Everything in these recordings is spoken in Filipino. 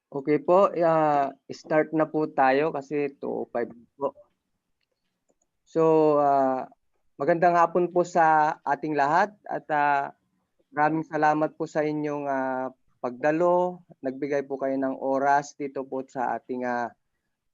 Okay po, start na po tayo kasi 2:05 po. So, magandang hapon po sa ating lahat at maraming salamat po sa inyong pagdalo. Nagbigay po kayo ng oras dito po sa ating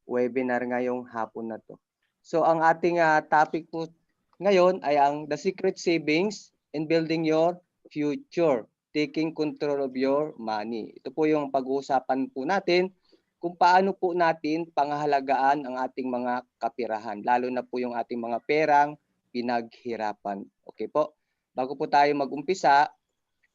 webinar ngayong hapon na 'to. So, ang ating topic po ngayon ay ang The Secret Savings in Building Your Future, Taking Control of Your Money. Ito po yung pag-uusapan po natin kung paano po natin pangahalagaan ang ating mga kapirahan, lalo na po yung ating mga perang pinaghirapan. Okay po? Bago po tayo mag-umpisa,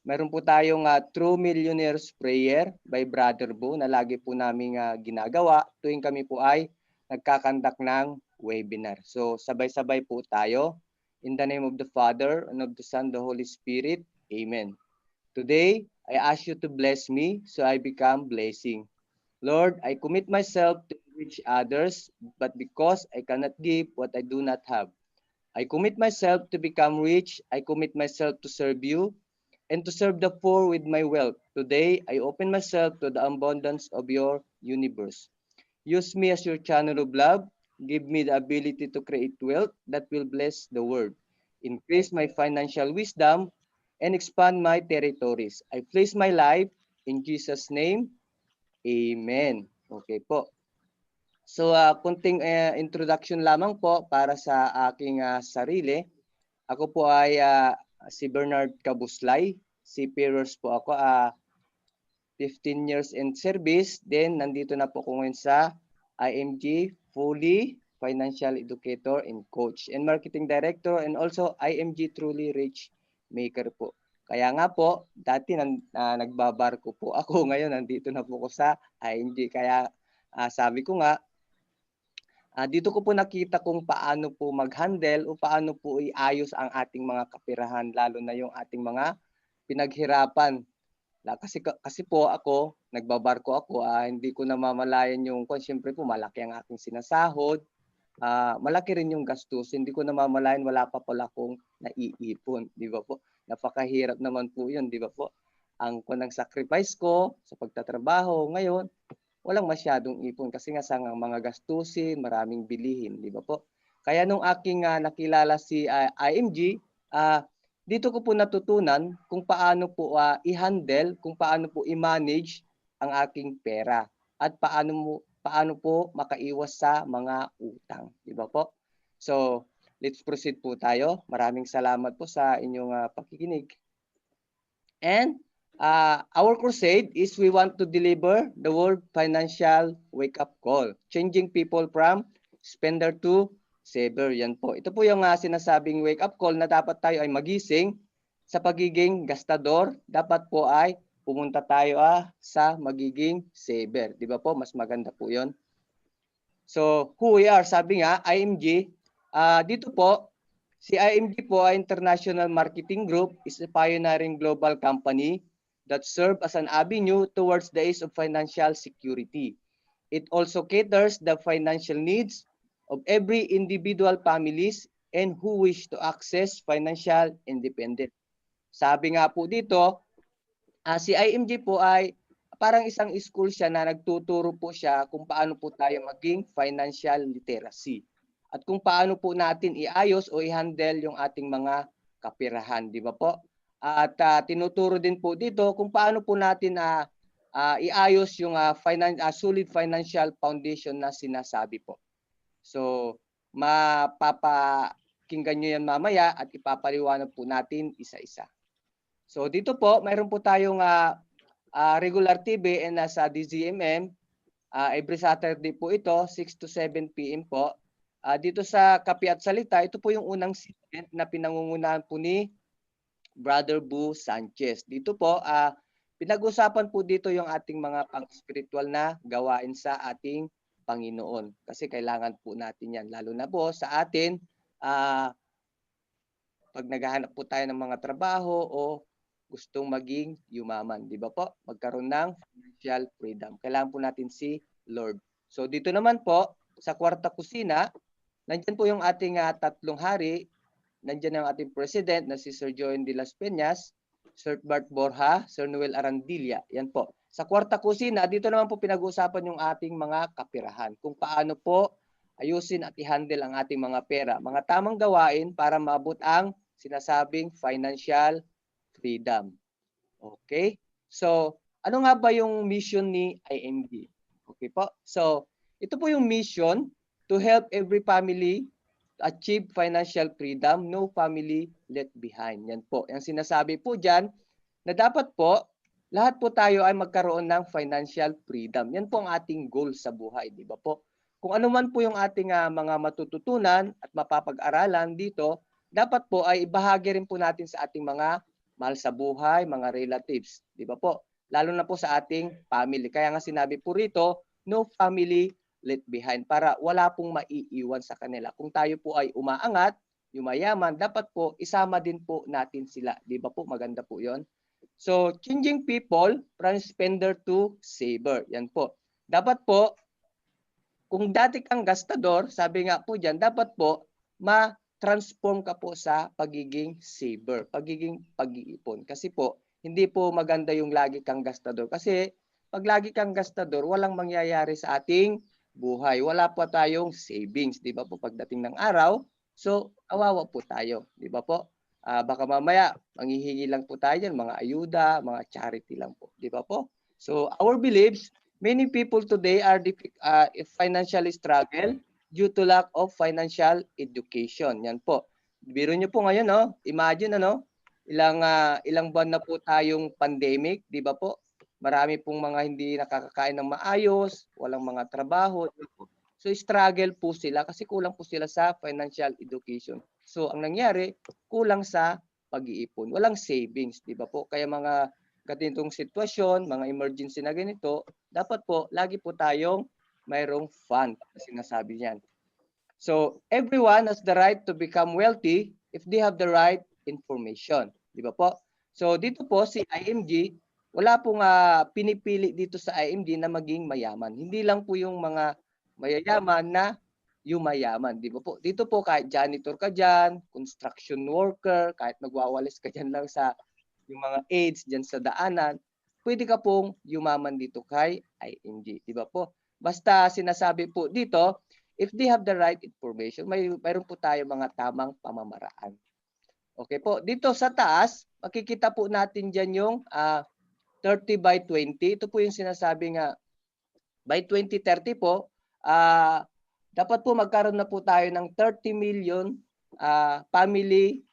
meron po tayong True Millionaire's Prayer by Brother Bo na lagi po naming ginagawa tuwing kami po ay nagkakandak ng webinar. So sabay-sabay po tayo. In the name of the Father, and of the Son, the Holy Spirit. Amen. Today, I ask you to bless me so I become blessing. Lord, I commit myself to reach others, but because I cannot give what I do not have, I commit myself to become rich. I commit myself to serve you and to serve the poor with my wealth. Today, I open myself to the abundance of your universe. Use me as your channel of love. Give me the ability to create wealth that will bless the world. Increase my financial wisdom and expand my territories. I place my life in Jesus' name. Amen. Okay po. So, kunting introduction lamang po para sa aking sarili. Ako po ay si Bernard Kabuslay. Seafarers po ako. 15 years in service. Then, nandito na po ako ngayon sa IMG, fully financial educator and coach and marketing director, and also IMG Truly Rich Maker po. Kaya nga po, dati nagbabarko po ako. Ngayon, nandito na po ako sa IMG. Kaya sabi ko nga, dito ko po nakita kung paano po mag-handle o paano po iayos ang ating mga kapirahan, lalo na yung ating mga pinaghirapan. Kasi po ako, nagbabarko ako, hindi ko namamalayan yung, siyempre po malaki ang aking sinasahod, malaki rin yung gastos, hindi ko namamalayan wala pa pala akong naiipon, di ba po? Napakahirap naman po yun, di ba po? Ang kunang sacrifice ko sa pagtatrabaho ngayon, walang masyadong ipon kasi nga sa mga gastusin, maraming bilihin, di ba po? Kaya nung aking nakilala si IMG, dito ko po natutunan kung paano po i-handle, kung paano po i-manage ang aking pera at paano po makaiwas sa mga utang, di ba po? So, let's proceed po tayo. Maraming salamat po sa inyong pakikinig. And our crusade is we want to deliver the world financial wake-up call, changing people from spender to saver. Yan po. Ito po yung sinasabing wake-up call na dapat tayo ay magising sa pagiging gastador. Dapat po ay pumunta tayo sa magiging saver. Di ba po? Mas maganda po yon. So, who we are? Sabi nga, IMG, dito po, si IMG po ay International Marketing Group, is a pioneering global company that serve as an avenue towards the age of financial security. It also caters the financial needs of every individual families and who wish to access financial independence. Sabi nga po dito, si IMG po ay parang isang school siya na nagtuturo po siya kung paano po tayo maging financial literacy at kung paano po natin iayos o i-handle yung ating mga kapirahan, di ba po? At tinuturo din po dito kung paano po natin iayos yung solid financial foundation na sinasabi po. So, mapapakinggan nyo yan mamaya at ipapaliwanag po natin isa-isa. So, dito po, mayroon po tayong regular TV and sa DZMM. Every Saturday po ito, 6 to 7 p.m. po. Dito sa Kape at Salita, ito po yung unang segment na pinangungunahan po ni Brother Boo Sanchez. Dito po, pinag-usapan po dito yung ating mga pang-spiritual na gawain sa ating Panginoon. Kasi kailangan po natin yan. Lalo na po sa atin, pag naghahanap po tayo ng mga trabaho o gustong maging yumaman, di ba po? Magkaroon ng financial freedom. Kailangan po natin si Lord. So dito naman po, sa kwarta kusina, nandyan po yung ating tatlong hari. Nandyan ang ating president na si Sir Joen de las Peñas, Sir Bart Borja, Sir Noel Arandilla. Yan po. Sa kwarta kusina, dito naman po pinag-uusapan yung ating mga kapirahan. Kung paano po ayusin at i-handle ang ating mga pera. Mga tamang gawain para maabot ang sinasabing financial freedom. Okay? So, ano nga ba yung mission ni IMG? Okay po? So, ito po yung mission to help every family achieve financial freedom, no family left behind. Yan po. Yung sinasabi po dyan na dapat po lahat po tayo ay magkaroon ng financial freedom. Yan po ang ating goal sa buhay, di ba po? Kung ano man po yung ating mga matututunan at mapapag-aralan dito, dapat po ay ibahagi rin po natin sa ating mga mahal sa buhay, mga relatives, di ba po? Lalo na po sa ating family. Kaya nga sinabi po rito, no family left behind para wala pong maiiwan sa kanila. Kung tayo po ay umaangat, yumayaman, dapat po isama din po natin sila. Di ba po? Maganda po 'yon. So, changing people from spender to saver. Yan po. Dapat po, kung dati kang gastador, sabi nga po dyan, dapat po ma-transform ka po sa pagiging saver, pagiging pag-iipon. Kasi po, hindi po maganda yung lagi kang gastador. Kasi pag lagi kang gastador, walang mangyayari sa ating buhay. Wala pa tayong savings, di ba po, pagdating ng araw. So, awawa po tayo, di ba po? Baka mamaya manghihingi lang po tayo dyan, mga ayuda, mga charity lang po, di ba po? So our beliefs, many people today are financially struggle due to lack of financial education. Yan po. Biro niyo po ngayon, no? Imagine ilang buwan na po tayong pandemic, di ba po? Marami pong mga hindi nakakakain ng maayos, walang mga trabaho. So struggle po sila kasi kulang po sila sa financial education. So ang nangyari, kulang sa pag-iipon. Walang savings, di ba po? Kaya mga ganitong sitwasyon, mga emergency na ganito, dapat po lagi po tayong mayroong fund, sinasabi niyan. So everyone has the right to become wealthy if they have the right information, di ba po? So dito po si IMG, wala pong pinipili dito sa IMG na maging mayaman. Hindi lang po yung mga mayayaman na yumayaman, di ba po? Dito po kahit janitor ka dyan, construction worker, kahit nagwawalis ka dyan lang sa yung mga aids dyan sa daanan, pwede ka pong yumaman dito kay IMG, di ba po? Basta sinasabi po dito, if they have the right information, mayroon po tayo mga tamang pamamaraan. Okay po, dito sa taas, makikita po natin dyan yung 30 by 20. Ito po yung sinasabi nga, by 2030 po, dapat po magkaroon na po tayo ng 30 million family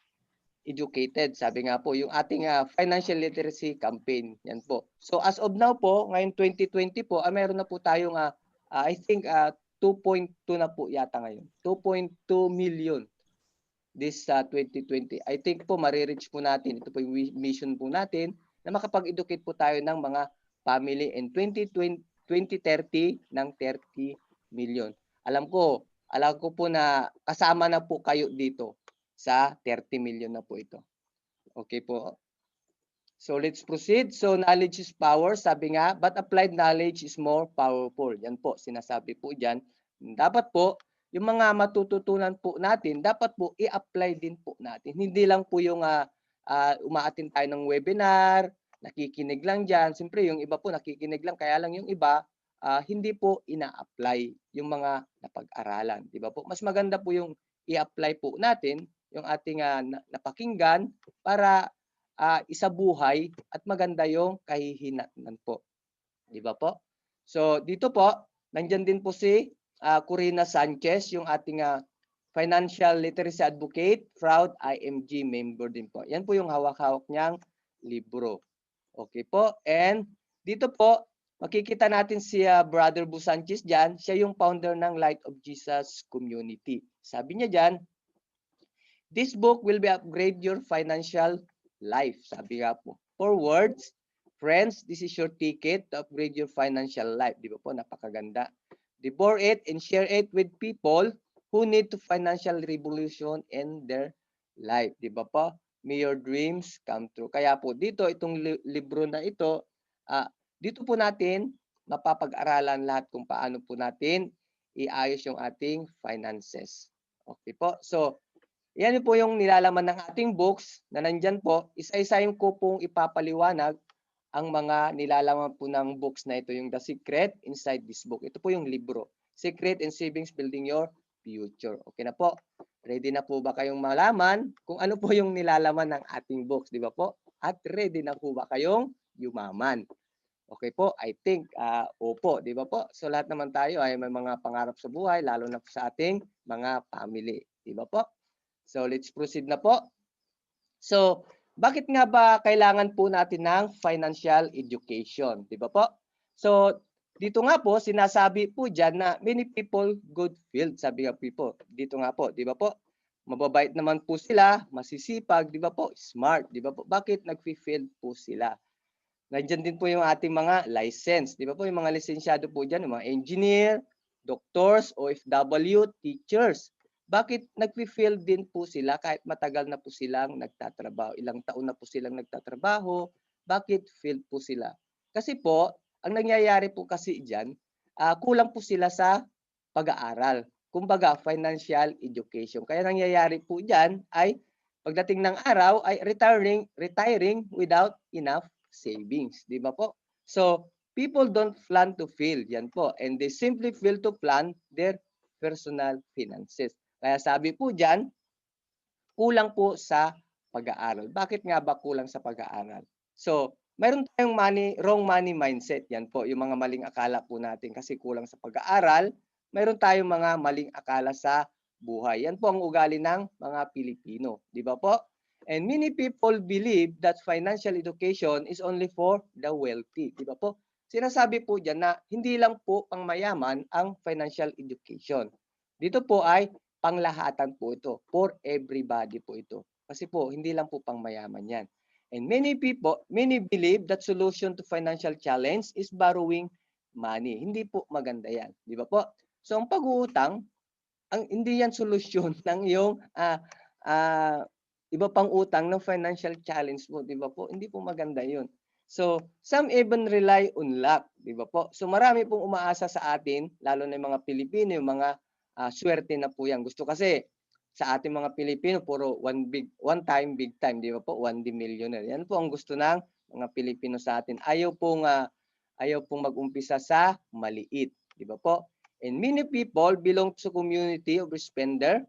educated. Sabi nga po, yung ating financial literacy campaign. Yan po. So as of now po, ngayon 2020 po, meron na po tayong, I think, 2.2 na po yata ngayon. 2.2 million this 2020. I think po, marireach po natin. Ito po yung mission po natin na makapag-educate po tayo ng mga family in 2030 ng 30 million. Alam ko po na kasama na po kayo dito sa 30 million na po ito. Okay po. So let's proceed. So knowledge is power, sabi nga, but applied knowledge is more powerful. Yan po, sinasabi po dyan. Dapat po, yung mga matututunan po natin, dapat po i-apply din po natin. Hindi lang po yung umaattend tayo ng webinar, nakikinig lang dyan. Siyempre, yung iba po nakikinig lang, kaya lang yung iba, hindi po ina-apply yung mga napag-aralan. Diba po? Mas maganda po yung i-apply po natin yung ating napakinggan para isabuhay at maganda yung kahihinatnan po. Di ba po? So dito po, nandyan din po si Corina Sanchez, yung ating financial literacy advocate, proud IMG member din po. Yan po yung hawak-hawak niyang libro. Okay po. And dito po, makikita natin si Brother Bu Sanchez dyan. Siya yung founder ng Light of Jesus Community. Sabi niya dyan, this book will be upgrade your financial life. Sabi nga po. 4 words, friends, this is your ticket to upgrade your financial life. Di ba po? Napakaganda. Devour it and share it with people who need to financial revolution in their life. Di ba po? May your dreams come true. Kaya po dito, itong libro na ito, dito po natin mapapag-aralan lahat kung paano po natin iayos yung ating finances. Okay po? So, yan po yung nilalaman ng ating books na nandyan po. Isa-isayin ko pong ipapaliwanag ang mga nilalaman po ng books na ito, yung The Secret Inside This Book. Ito po yung libro, Secret and Savings Building Your Future. Okay na po? Ready na po ba kayong malaman kung ano po yung nilalaman ng ating books, di ba po? At ready na po ba kayong yumaman? Okay po, I think, opo, di ba po? So lahat naman tayo ay may mga pangarap sa buhay, lalo na po sa ating mga family, di ba po? So let's proceed na po. So, bakit nga ba kailangan po natin ng financial education, di ba po? So, dito nga po sinasabi po diyan na many people good field, sabi nga po dito nga po, di ba po? Mababait naman po sila, masisipag, di ba po? Smart, di ba po? Bakit nagfi-field po sila? Nandiyan din po yung ating mga license, di ba po? Yung mga lisensyado po diyan, yung mga engineer, doctors, OFW, teachers. Bakit nagfi-field din po sila kahit matagal na po silang nagtatrabaho? Ilang taon na po silang nagtatrabaho. Bakit field po sila? Kasi po, ang nangyayari po kasi diyan, kulang po sila sa pag-aaral. Kumbaga, financial education. Kaya nangyayari po diyan ay pagdating ng araw ay retiring without enough savings, di ba po? So, people don't plan to fail, yan po. And they simply fail to plan their personal finances. Kaya sabi po dyan, kulang po sa pag-aaral. Bakit nga ba kulang sa pag-aaral? So, mayroon tayong wrong money mindset. Yan po, yung mga maling akala po natin kasi kulang sa pag-aaral. Mayroon tayong mga maling akala sa buhay. Yan po ang ugali ng mga Pilipino. Di ba po? And many people believe that financial education is only for the wealthy. Di ba po? Sinasabi po dyan na hindi lang po pang mayaman ang financial education. Dito po ay panglahatan po ito. For everybody po ito. Kasi po, hindi lang po pang mayaman yan. And many believe that solution to financial challenge is borrowing money. Hindi po maganda yan. Di ba po? So, ang pag-uutang, hindi yan solusyon ng iyong iba pang utang ng financial challenge mo. Di ba po? Hindi po maganda yun. So, some even rely on luck. Di ba po? So, marami pong umaasa sa atin, lalo na yung mga Pilipino, yung mga swerte na po yan. Gusto kasi sa ating mga Pilipino, puro one time, big time, di ba po? 1D millionaire. Yan po ang gusto ng mga Pilipino sa atin. Ayaw pong mag-umpisa sa maliit, di ba po? And many people belong to community of spender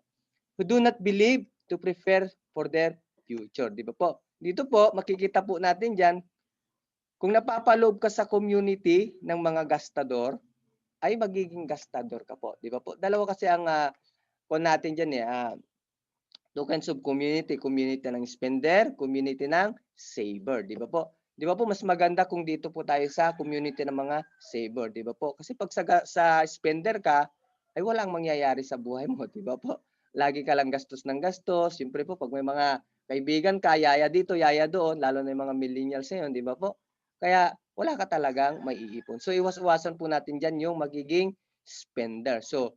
who do not believe to prepare for their future, di ba po? Dito po, makikita po natin diyan, kung napapaloob ka sa community ng mga gastador, ay magiging gastador ka po, di ba po? Dalawa kasi ang natin diyan two kinds of community, community ng spender, community ng saver, di ba po? Di ba po mas maganda kung dito po tayo sa community ng mga saver, di ba po? Kasi pag sa spender ka, ay walang mangyayari sa buhay mo, di ba po? Lagi ka lang gastos ng gastos. Siyempre po pag may mga kaibigan ka, yaya dito, yaya doon, lalo na yung mga millennials ngayon, di ba po? Kaya wala ka talagang maiipon. So iwas-iwasan po natin diyan yung magiging spender. So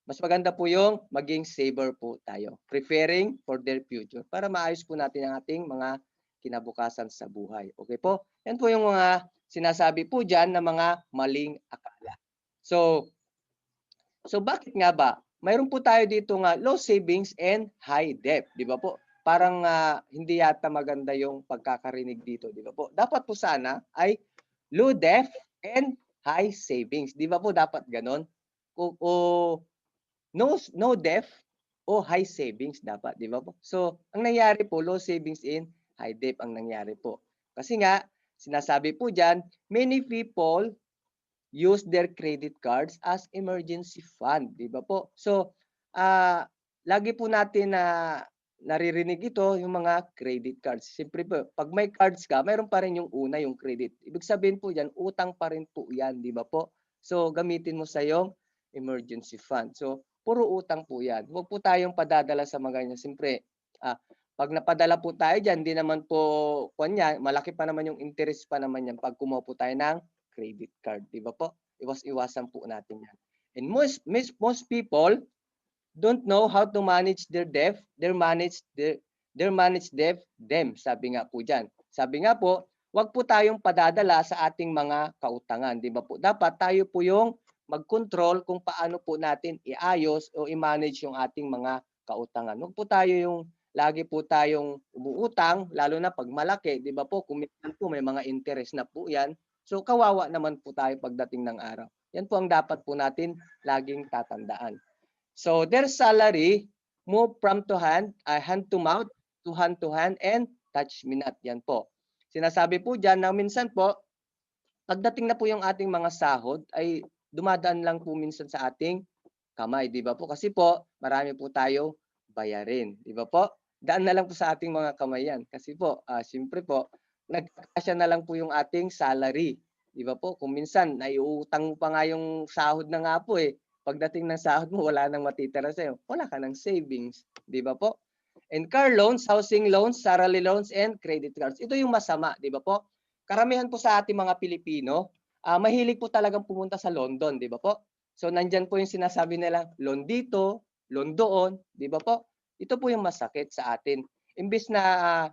mas maganda po yung maging saver po tayo. Preparing for their future para maayos po natin ang ating mga kinabukasan sa buhay. Okay po? Yan po yung mga sinasabi po dyan na mga maling akala. So bakit nga ba? Mayroon po tayo dito nga low savings and high debt. Di ba po? Parang hindi yata maganda yung pagkakarinig dito. Di ba po? Dapat po sana ay low debt and high savings. Di ba po dapat ganon? No debt o high savings dapat, di ba po? So, ang nangyari po, low savings in high debt ang nangyari po. Kasi nga, sinasabi po dyan, many people use their credit cards as emergency fund, di ba po? So, lagi po natin na naririnig ito, yung mga credit cards. Siyempre po, pag may cards ka, mayroon pa rin yung una, yung credit. Ibig sabihin po dyan, utang pa rin po yan, di ba po? So, gamitin mo sa yung emergency fund. So, puro utang po yan. Huwag po tayong padadala sa mga ganyan. Siyempre, pag napadala po tayo dyan, di naman po, malaki pa naman yung interest pa naman yan pag kumuha po tayo ng credit card. Di ba po? Iwas-iwasan po natin yan. And most people don't know how to manage their debt. They manage debt them. Sabi nga po dyan. Sabi nga po, wag po tayong padadala sa ating mga kautangan. Di ba po? Dapat tayo po yung mag-control kung paano po natin iayos o i-manage yung ating mga kautangan. Huwag po tayo yung lagi po tayong umuutang, lalo na pag malaki, 'di ba po? Kung minsan po may mga interest na po 'yan. So kawawa naman po tayo pagdating ng araw. Yan po ang dapat po natin laging tatandaan. So their salary move from to hand to mouth, to hand, and touch me not. Yan po. Sinasabi po diyan na minsan po, pagdating na po yung ating mga sahod ay dumadaan lang po minsan sa ating kamay, 'di ba po? Kasi po marami po tayo bayarin, 'di ba po? Daan na lang po sa ating mga kamay yan. Kasi po, siyempre po, nagkakasya na lang po yung ating salary, 'di ba po? Kung minsan naiuutang mo pa nga yung sahod na nga po eh. Pagdating ng sahod mo, wala nang matitira sa'yo. Wala ka ng savings, 'di ba po? And car loans, housing loans, salary loans, and credit cards. Ito yung masama, 'di ba po? Karamihan po sa ating mga Pilipino, mahilig po talagang pumunta sa London, 'di ba po? So nandiyan po yung sinasabi nila, loan dito, loan doon, 'di ba po? Ito po yung masakit sa atin. Imbes na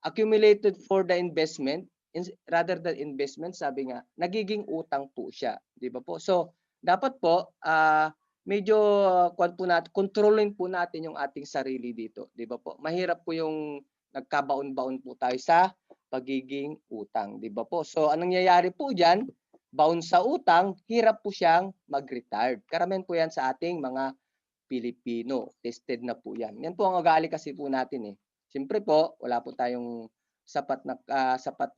accumulated for the investment, rather than investment, sabi nga, nagiging utang po siya, 'di ba po? So dapat po medyo po natin, kontrolin po natin yung ating sarili dito, 'di ba po? Mahirap po yung nagkabaon-baon po tayo sa pagiging utang, 'di ba po? So anong nangyayari po diyan? Baon sa utang, hirap po siyang mag-retired. Karamihan po 'yan sa ating mga Pilipino. Tested na po 'yan. Yan po ang ugali kasi po natin eh. Siyempre po, wala po tayong sapat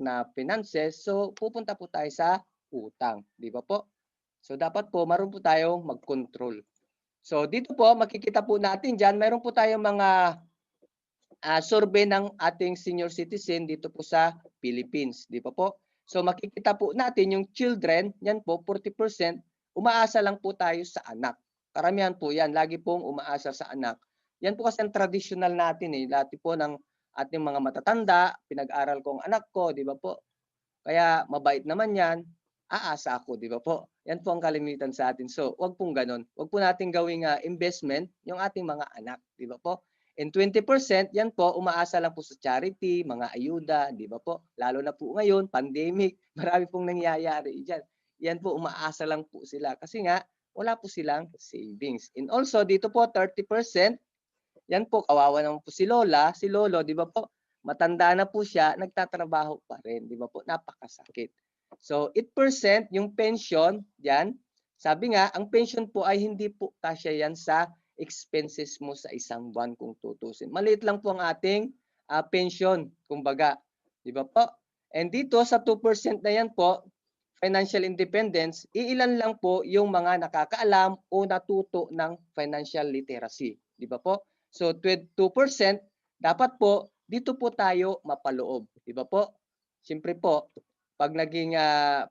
na finances, so pupunta po tayo sa utang, 'di ba po? So dapat po marunong po tayong mag-control. So dito po makikita po natin diyan, mayroon po tayong mga survey ng ating senior citizen dito po sa Philippines, di ba po? So makikita po natin yung children, yan po 40%, umaasa lang po tayo sa anak. Karamihan po yan, lagi pong umaasa sa anak. Yan po kasi ang traditional natin eh, dati po ng ating mga matatanda, pinag-aral ko ang anak ko, di ba po? Kaya mabait naman yan, aasa ako, di ba po? Yan po ang kalimitan sa atin. So, wag pong ganon. Wag po natin gawing investment yung ating mga anak, di ba po? And 20%, yan po, umaasa lang po sa charity, mga ayuda, di ba po? Lalo na po ngayon, pandemic, marami pong nangyayari dyan. Yan po, umaasa lang po sila. Kasi nga, wala po silang savings. And also, dito po, 30%, yan po, kawawa naman po si Lola, si Lolo, di ba po? Matanda na po siya, nagtatrabaho pa rin, di ba po? Napakasakit. So, 8% yung pension, yan. Sabi nga, ang pension po ay hindi po kasya yan sa expenses mo sa isang buwan kung tutusin. Maliit lang po ang ating pension, kumbaga. Di ba po? And dito sa 2% na yan po, financial independence, iilan lang po yung mga nakakaalam o natuto ng financial literacy. Di ba po? So 2% dapat po dito po tayo mapaloob. Di ba po? Siyempre po, pag naging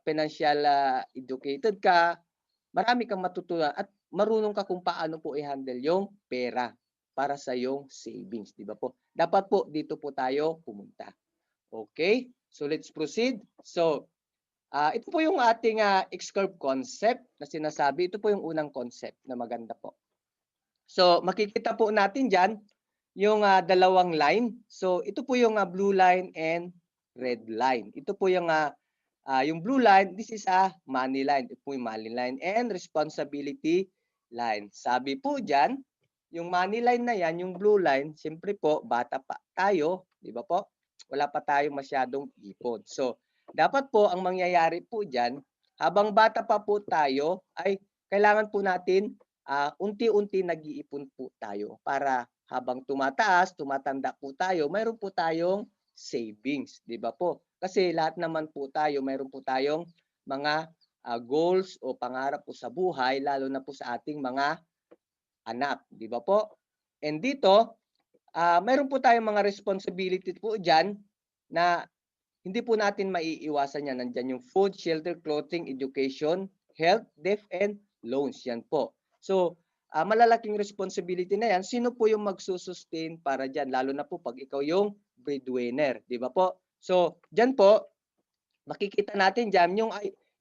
financial educated ka, marami kang matutunan at marunong ka kung paano po i-handle yung pera para sa yung savings, di ba po? Dapat po dito po tayo pumunta. Okay? So let's proceed. So ito po yung ating X-curve concept na sinasabi. Ito po yung unang concept na maganda po. So makikita po natin dyan yung dalawang line. So ito po yung blue line and red line. Ito po yung blue line, this is a money line. Ito po yung money line and responsibility line. Sabi po dyan, yung money line na yan, yung blue line, siyempre po, bata pa tayo, di ba po? Wala pa tayong masyadong ipon. So, dapat po, ang mangyayari po dyan, habang bata pa po tayo, ay kailangan po natin unti-unti nag-iipon po tayo para habang tumataas, tumatanda po tayo, mayroon po tayong savings, di ba po? Kasi lahat naman po tayo, mayroon po tayong mga goals o pangarap po sa buhay, lalo na po sa ating mga anak, di ba po? And dito, mayroon po tayong mga responsibility po dyan na hindi po natin maiiwasan yan. Nandyan yung food, shelter, clothing, education, health, death, and loans. Yan po. So, malalaking responsibility na yan. Sino po yung magsusustain para dyan? Lalo na po pag ikaw yung breadwinner. Di ba po? So, dyan po, makikita natin dyan,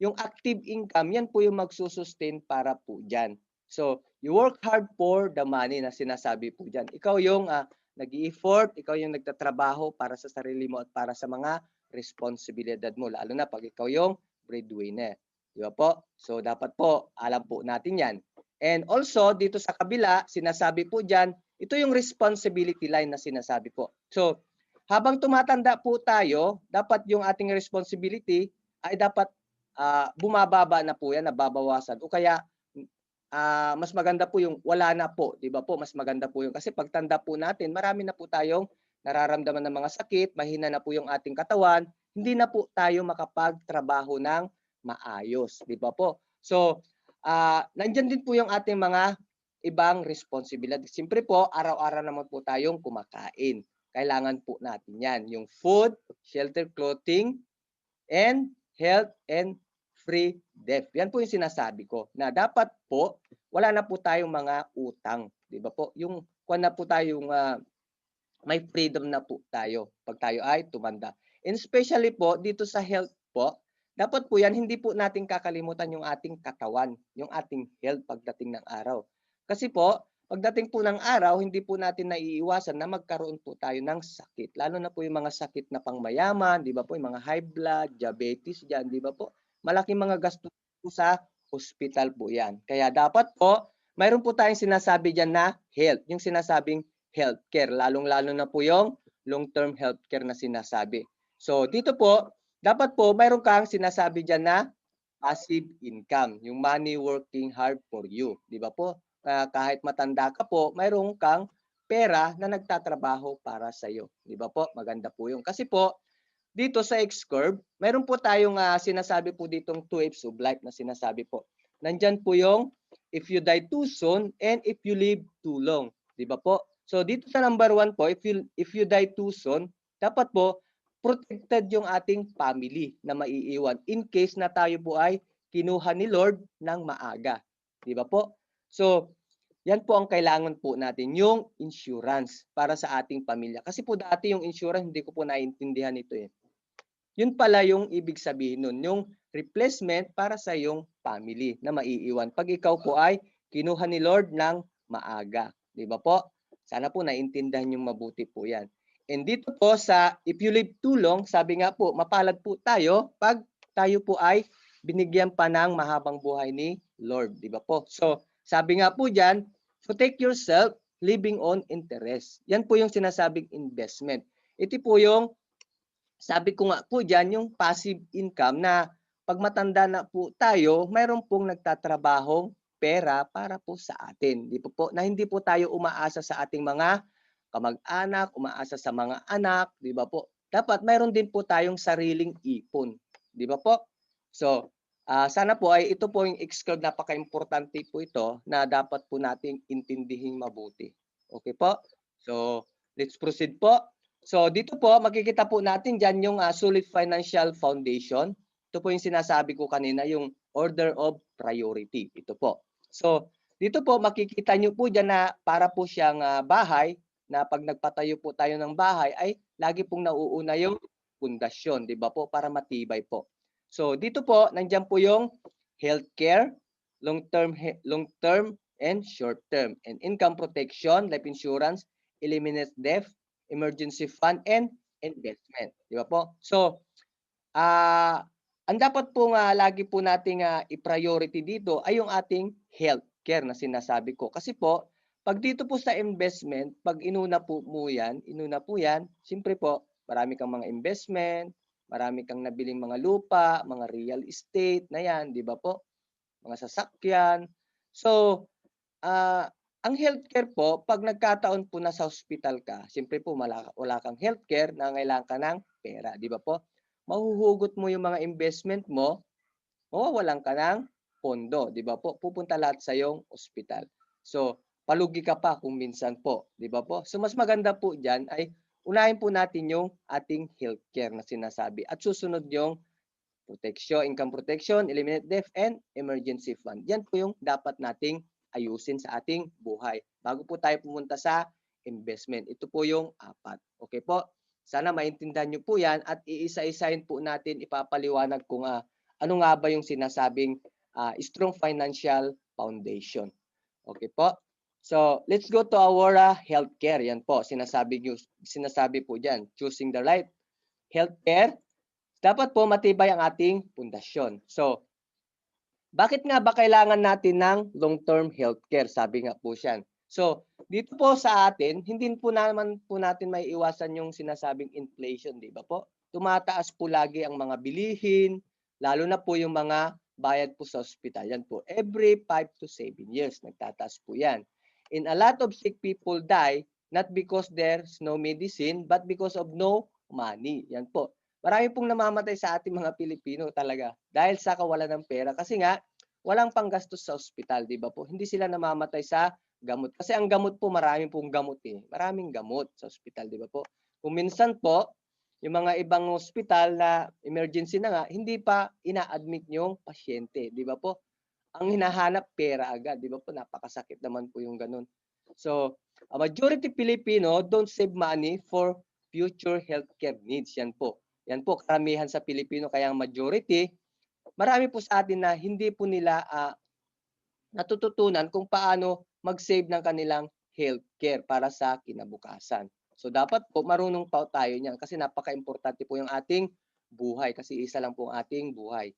yung active income, yan po yung magsusustain para po dyan. So, you work hard for the money na sinasabi po dyan. Ikaw yung nag-i-effort, ikaw yung nagtatrabaho para sa sarili mo at para sa mga responsibilidad mo, lalo na pag ikaw yung breadwinner. Di ba po? So, dapat po, alam po natin yan. And also, dito sa kabila, sinasabi po dyan, Ito yung responsibility line na sinasabi po. So, habang tumatanda po tayo, dapat yung ating responsibility ay dapat bumababa na po yan, nababawasan. O kaya, mas maganda po yung wala na po, di ba po? Mas maganda po yung kasi pagtanda po natin, marami na po tayong nararamdaman ng mga sakit, mahina na po yung ating katawan, hindi na po tayo makapagtrabaho ng maayos, di ba po? So, nandyan din po yung ating mga ibang responsibilidad. Siyempre po, araw-araw naman po tayong kumakain. Kailangan po natin yan. Yung food, shelter, clothing, and health and free debt. Yan po yung sinasabi ko na dapat po wala na po tayong mga utang, 'di ba po? Yung kuan na po tayong may freedom na po tayo pag tayo ay tumanda. And especially po dito sa health po, dapat po yan hindi po natin kakalimutan yung ating katawan, yung ating health pagdating ng araw. Kasi po, pagdating po ng araw, hindi po natin naiiwasan na magkaroon po tayo ng sakit. Lalo na po yung mga sakit na pangmayaman, di ba po, yung mga high blood, diabetes dyan, di ba po? Malaking mga gasto po sa hospital po yan. Kaya dapat po, mayroon po tayong sinasabi dyan na health, yung sinasabing healthcare, lalong-lalo na po yung long-term healthcare na sinasabi. So dito po, dapat po mayroon kang sinasabi dyan na passive income, yung money working hard for you. Di ba po? Kahit matanda ka po, mayroon kang pera na nagtatrabaho para sa iyo. Di ba po? Maganda po yung kasi po, dito sa X-curve, mayroon po tayong sinasabi po ditong 2 waves of life na sinasabi po. Nandyan po yung if you die too soon and if you live too long. Di ba po? So dito sa number 1 po, if you die too soon, dapat po protected yung ating family na maiiwan in case na tayo po ay kinuha ni Lord ng maaga. Di ba po? So, yan po ang kailangan po natin, yung insurance para sa ating pamilya. Kasi po dati yung insurance, hindi ko po naiintindihan ito eh. Yun pala yung ibig sabihin nun, yung replacement para sa iyong family na maiiwan. Pag ikaw po ay kinuha ni Lord ng maaga. Di ba po? Sana po naintindihan yung mabuti po yan. And dito po sa if you live too long, sabi nga po, mapalad po tayo pag tayo po ay binigyan pa ng mahabang buhay ni Lord. Di ba po? So, sabi nga po dyan, protect yourself living on interest. Yan po yung sinasabing investment. Ito po yung sabi ko nga po dyan, yung passive income na pag matanda na po tayo, mayroon pong nagtatrabahong pera para po sa atin. Di po na hindi po tayo umaasa sa ating mga kamag-anak, umaasa sa mga anak, di ba po? Dapat mayroon din po tayong sariling ipon. Di ba po? So, sana po ay ito po yung X-curve, napaka-importante po ito na dapat po nating intindihin mabuti. Okay po? So, let's proceed po. So dito po makikita po natin diyan yung solid financial foundation. Ito po yung sinasabi ko kanina, yung order of priority. Ito po. So dito po makikita nyo po diyan na para po siyang bahay na pag nagpatayo po tayo ng bahay ay lagi pong nauuna yung pundasyon, di ba po? Para matibay po. So dito po nandiyan po yung healthcare, long-term and short-term, and income protection, life insurance, eliminate death, emergency fund, and investment. Di ba po? So, ang dapat po nga lagi po nating i-priority dito ay yung ating healthcare na sinasabi ko. Kasi po, pag dito po sa investment, pag inuna po yan, siyempre po, marami kang mga investment, marami kang nabiling mga lupa, mga real estate na yan, di ba po? Mga sasakyan. So, ang healthcare po, pag nagkataon po na sa hospital ka, siyempre po wala kang healthcare, nangangailangan ka ng pera, di ba po? Mahuhugot mo yung mga investment mo, mawawalan ka ng pondo, di ba po? Pupunta lahat sa iyong ospital. So, palugi ka pa kung minsan po, di ba po? So, mas maganda po dyan ay unahin po natin yung ating healthcare na sinasabi at susunod yung protection, income protection, eliminate death, and emergency fund. Yan po yung dapat nating ayusin sa ating buhay bago po tayo pumunta sa investment. Ito po yung 4. Okay po? Sana maintindihan nyo po yan at iisa-isahin po natin ipapaliwanag kung ano nga ba yung sinasabing strong financial foundation. Okay po? So, let's go to our healthcare. Yan po, sinasabi po dyan, choosing the right healthcare. Dapat po matibay ang ating pundasyon. So, bakit nga ba kailangan natin ng long-term healthcare? Sabi nga po siya. So, dito po sa atin, hindi po naman po natin maiiwasan yung sinasabing inflation, di ba po? Tumataas po lagi ang mga bilihin, lalo na po yung mga bayad po sa ospital. Yan po, every 5 to 7 years, nagtataas po yan. And a lot of sick people die, not because there's no medicine, but because of no money. Yan po. Marami pong namamatay sa ating mga Pilipino talaga dahil sa kawalan ng pera. Kasi nga, walang panggastos sa ospital, di ba po? Hindi sila namamatay sa gamot. Kasi ang gamot po, marami pong gamot eh. Maraming gamot sa ospital, di ba po? Kung minsan po, yung mga ibang ospital na emergency na nga, hindi pa ina-admit yung pasyente, di ba po? Ang hinahanap pera agad, di ba po? Napakasakit naman po yung ganun. So, a majority Filipino don't save money for future healthcare needs. Yan po. Yan po, karamihan sa Pilipino, kaya ang majority, marami po sa atin na hindi po nila natututunan kung paano mag-save ng kanilang healthcare para sa kinabukasan. So dapat po marunong pa tayo niyan kasi napaka-importante po yung ating buhay kasi isa lang po ang ating buhay.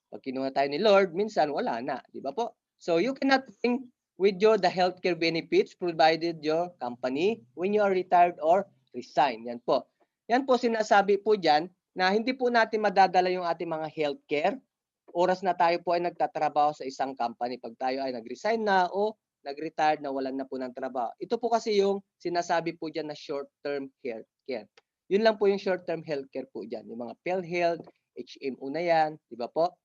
Pag kinuha tayo ni Lord, minsan wala na, di ba po? So you cannot think with the healthcare benefits provided your company when you are retired or resign. Yan po. Yan po sinasabi po diyan na hindi po natin madadala yung ating mga healthcare oras na tayo po ay nagtatrabaho sa isang company. Pag tayo ay nag-resign na o nag-retired na walan na po ng trabaho. Ito po kasi yung sinasabi po dyan na short-term healthcare. Yun lang po yung short-term healthcare po dyan. Yung mga PhilHealth, HMO na yan, di ba po?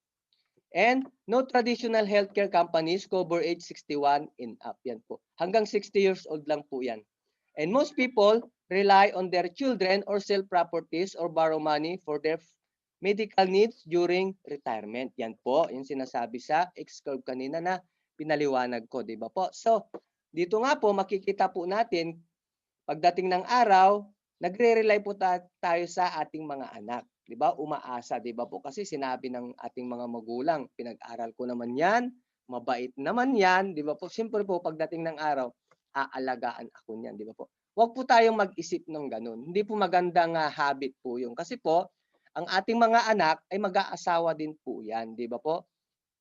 And no traditional healthcare companies cover age 61 and up. Yan po. Hanggang 60 years old lang po yan. And most people rely on their children or sell properties or borrow money for their medical needs during retirement. Yan po, yung sinasabi sa X-curve kanina na pinaliwanag ko, di ba po? So, dito nga po, makikita po natin, pagdating ng araw, nagre-rely po tayo sa ating mga anak. Di ba? Umaasa, di ba po? Kasi sinabi ng ating mga magulang, pinag-aral ko naman yan, mabait naman yan, di ba po? Siyempre po, pagdating ng araw, aalagaan ako niyan, di ba po? Huwag po tayong mag-isip ng ganun. Hindi po magandang habit po yung. Kasi po, ang ating mga anak ay mag-aasawa din po yan, di ba po?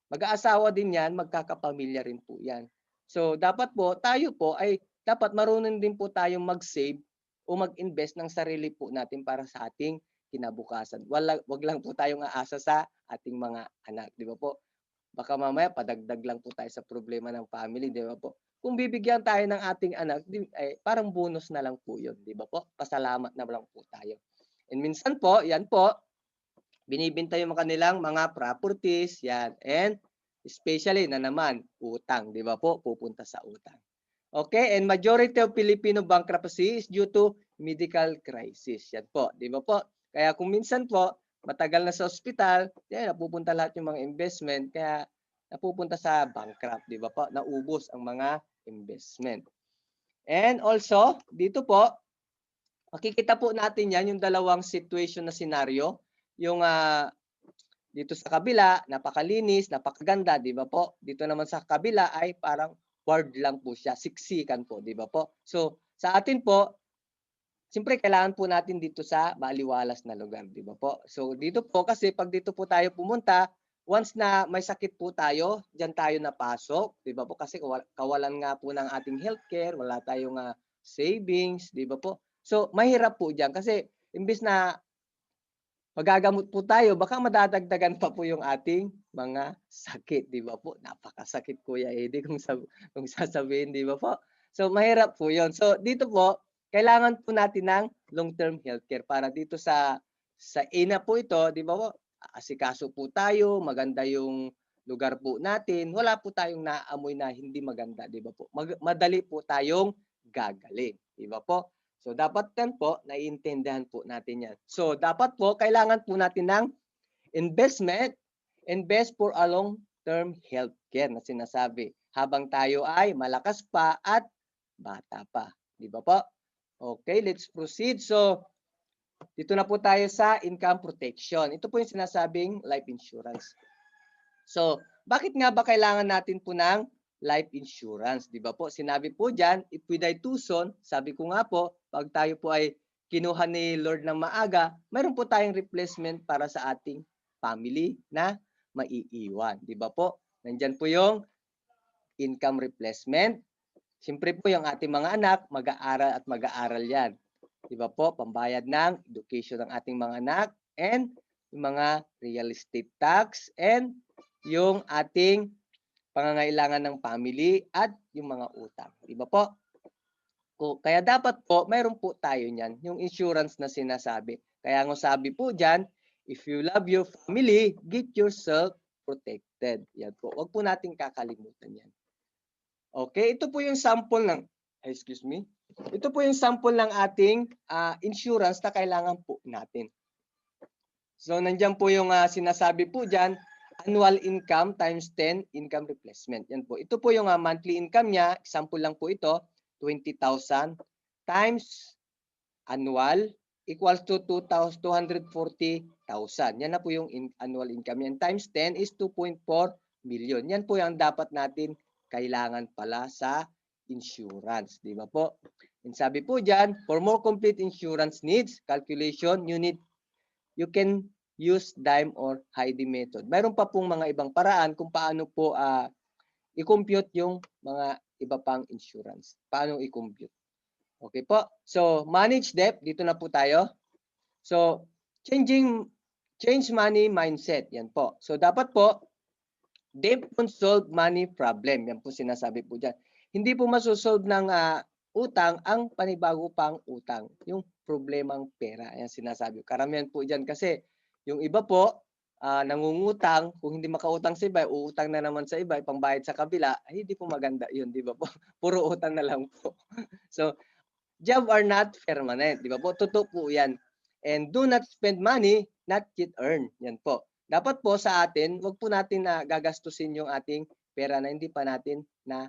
Mag-aasawa din yan, magkakapamilya rin po yan. So, dapat po, tayo po ay dapat marunong din po tayong mag-save o mag-invest ng sarili po natin para sa ating kinabukasan. Wag lang po tayong aasa sa ating mga anak, di ba po? Baka mamaya padagdag lang po tayo sa problema ng family, di ba po? Kung bibigyan tayo ng ating anak, parang bonus na lang po yun, di ba po? Pasalamat na lang po tayo. And minsan po, yan po, binibenta yung kanilang mga properties, yan. And especially na naman, utang, di ba po? Pupunta sa utang. Okay, and majority of Filipino bankruptcy is due to medical crisis. Yan po, di ba po? Kaya kung minsan po, matagal na sa ospital, yan, napupunta lahat yung mga investment, kaya napupunta sa bankrupt, di ba po? Naubos ang mga investment. And also, dito po, makikita po natin yan, yung dalawang situation na scenario. Yung dito sa kabila, napakalinis, napakaganda, di ba po? Dito naman sa kabila ay parang ward lang po siya, siksikan po, di ba po? So, sa atin po, siyempre kailangan po natin dito sa maliwalas na lugar, di ba po? So, dito po kasi pag dito po tayo pumunta, once na may sakit po tayo, diyan tayo napasok, di ba po? Kasi kawalan nga po ng ating healthcare, wala tayong savings, di ba po? So, mahirap po diyan kasi imbis na magagamot po tayo, baka madadagdagan pa po yung ating mga sakit, di ba po? Napakasakit, Kuya Eddie, kung sasabihin, di ba po? So, mahirap po yun. So, dito po, kailangan po natin ng long-term healthcare para dito sa ina po ito, di ba po? Asikaso po tayo, maganda yung lugar po natin, wala po tayong naamoy na hindi maganda, di ba po? Madali po tayong gagaling, di ba po? So, dapat yan po, naiintindihan po natin yan. So, dapat po, kailangan po natin ng investment, invest for a long-term healthcare na sinasabi habang tayo ay malakas pa at bata pa. Di ba po? Okay, let's proceed. So, dito na po tayo sa income protection. Ito po yung sinasabing life insurance. So, bakit nga ba kailangan natin po ng life insurance, di ba po? Sinabi po diyan, if we die too soon, sabi ko nga po, pag tayo po ay kinuha ni Lord ng maaga, mayroon po tayong replacement para sa ating family na maiiwan, di ba po? Nandiyan po yung income replacement, Siyempre po yung ating mga anak, mag-aaral at mag-aaral yan. Di ba po? Pambayad ng education ng ating mga anak and yung mga real estate tax and yung ating pangangailangan ng family at yung mga utang. Di ba po? Kaya dapat po, mayroon po tayo niyan, yung insurance na sinasabi. Kaya nga sabi po dyan, if you love your family, get yourself protected. Yan po. Huwag po natin kakalimutan yan. Okay, ito po yung sample ng, excuse me, ito po yung sample ng ating insurance na kailangan po natin. So, nandiyan po yung sinasabi po dyan, annual income times 10 income replacement. Yan po. Ito po yung monthly income niya. Example lang po ito, 20,000 times annual equals to 240,000. Yan na po yung annual income yan. Times 10 is 2.4 million. Yan po yung dapat natin kailangan pala sa insurance. Di ba po? And sabi po dyan, for more complete insurance needs calculation, you can use dime or Heidi method. Mayroon pa pong mga ibang paraan kung paano po i-compute yung mga iba pang insurance. Paano i-compute? Okay po. So, manage debt. Dito na po tayo. So, change money mindset. Yan po. So, dapat po, debt won't solve money problem. Yan po sinasabi po dyan. Hindi po masosolve ng utang ang panibago pang utang. Yung problemang pera. Yan sinasabi. Karamihan po dyan kasi yung iba po, nangungutang, kung hindi makautang sa iba, uutang na naman sa iba, pangbayad sa kabila, ay hindi po maganda yun, di ba po? Puro utang na lang po. So, job are not permanent, di ba po? Totoo po yan. And do not spend money not yet earned. Yan po. Dapat po sa atin, wag po natin na gagastusin yung ating pera na hindi pa natin na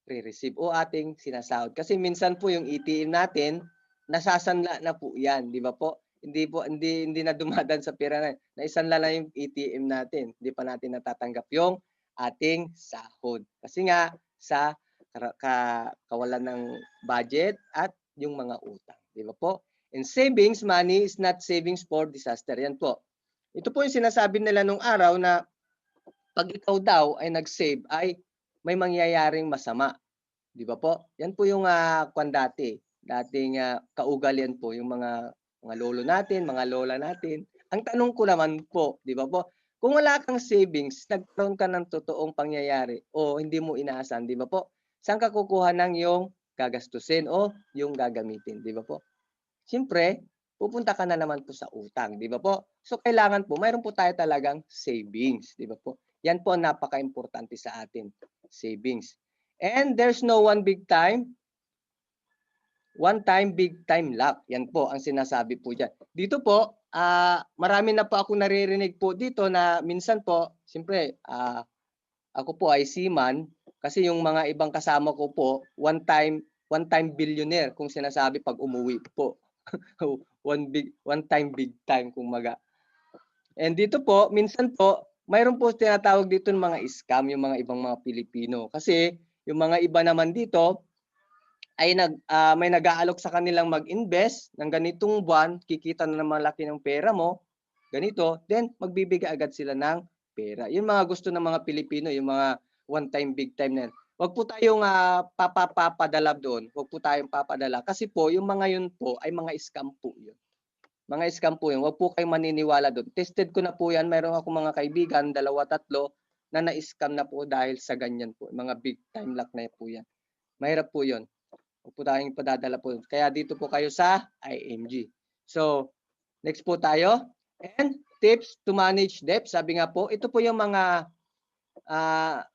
re-receive o ating sinasahod. Kasi minsan po yung ATM natin, nasasanla na po yan, di ba po? Hindi na dumadaan sa pera na naisanla na yung ATM natin. Hindi pa natin natatanggap yung ating sahod. Kasi nga sa kawalan ng budget at yung mga utang, di ba po? And savings money is not savings for disaster. Yan po. Ito po yung sinasabi nila nung araw na pag ikaw daw ay nag-save ay may mangyayaring masama. Di ba po? Yan po yung dating kaugalian po yung mga lolo natin, mga lola natin. Ang tanong ko naman po, di ba po? Kung wala kang savings, nagkaroon ka ng totoong pangyayari o hindi mo inaasahan, di ba po? Saan ka kukuha ng yung gagastusin o yung gagamitin, di ba po? Siyempre, pupunta ka na naman po sa utang, di ba po? So, kailangan po, mayroon po tayo talagang savings, di ba po? Yan po ang napaka-importante sa atin, savings. And there's no one time, big time luck. Yan po ang sinasabi po dyan. Dito po, marami na po ako naririnig po dito na minsan po, siyempre, ako po ay seaman kasi yung mga ibang kasama ko po, one time billionaire kung sinasabi pag umuwi po. one time big time kung maga. And dito po, minsan po, mayroon po tinatawag dito ng mga scam yung mga ibang mga Pilipino. Kasi yung mga iba naman dito ay may nag-aalok sa kanilang mag-invest ng ganitong buwan, kikita na naman laki ng pera mo, ganito, then magbibigay agad sila ng pera. Yung mga gusto ng mga Pilipino, yung mga one time, big time na yan. Huwag po tayong papadala doon. Huwag po tayong papadala. Kasi po, yung mga yun po ay mga scam po yun. Mga scam po yun. Huwag po kayong maniniwala doon. Tested ko na po yan. Mayroon ako mga kaibigan, 2-3, na na-scam na po dahil sa ganyan po. Mga big time luck na po yan. Mahirap po yun. Huwag po tayong padadala po. Kaya dito po kayo sa IMG. So, next po tayo. And tips to manage debt. Sabi nga po, ito po yung mga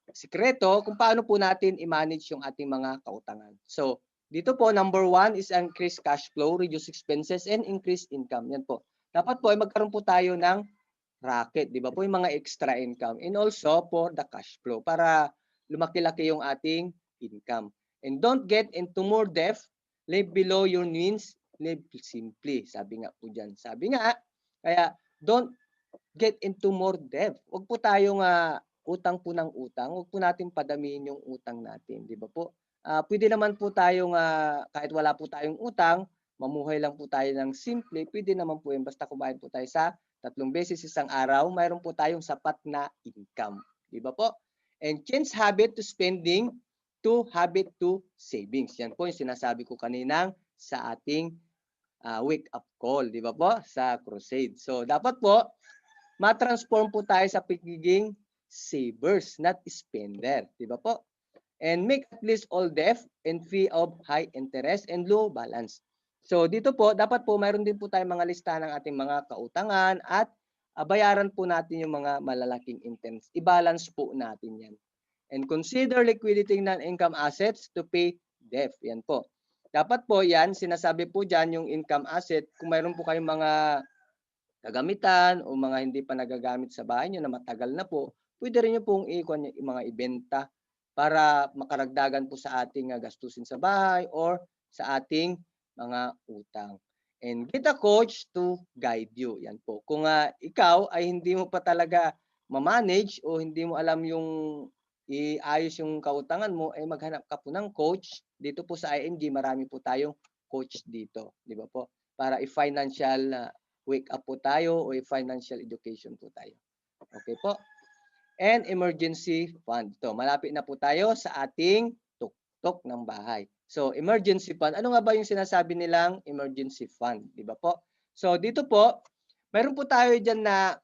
sikreto kung paano po natin i-manage yung ating mga kautangan. So, dito po, number 1 is increase cash flow, reduce expenses, and increase income. Yan po. Dapat po ay magkaroon po tayo ng racket, di ba po, yung mga extra income. And also for the cash flow para lumaki-laki yung ating income. And don't get into more debt, live below your means, live simply. Sabi nga po dyan. Sabi nga, kaya don't get into more debt. Huwag po tayong utang po ng utang. Huwag po natin padamihin yung utang natin. Di ba po? Pwede naman po tayong, kahit wala po tayong utang, mamuhay lang po tayo ng simple. Pwede naman po yun. Basta kumain po tayo sa 3 beses isang araw, mayroon po tayong sapat na income. Di ba po? And change habit to spending to habit to savings. Yan po yung sinasabi ko kaninang sa ating wake up call, di ba po? Sa crusade. So, dapat po, ma-transform po tayo sa pagiging savers, not spender. Di ba po? And make at least all debt and fee of high interest and low balance. So, dito po, dapat po, mayroon din po tayong mga listahan ng ating mga kautangan at bayaran po natin yung mga malalaking interest. I-balance po natin yan. And consider liquidating non-income assets to pay debt. Yan po. Dapat po yan, sinasabi po dyan yung income asset, kung mayroon po kayong mga kagamitan o mga hindi pa nagagamit sa bahay nyo na matagal na po, pwede rin nyo pong mga ibenta para makaragdagan po sa ating gastusin sa bahay or sa ating mga utang. And get a coach to guide you. Yan po. Kung ikaw ay hindi mo pa talaga ma-manage o hindi mo alam yung iayos yung kautangan mo, ay maghanap ka po ng coach. Dito po sa ING, marami po tayong coach dito. Di ba po? Para i-financial wake up po tayo o i-financial education po tayo. Okay po? And emergency fund. Ito, malapit na po tayo sa ating tuktok ng bahay. So, emergency fund. Ano nga ba yung sinasabi nilang emergency fund? Di ba po? So, dito po, mayroon po tayo dyan na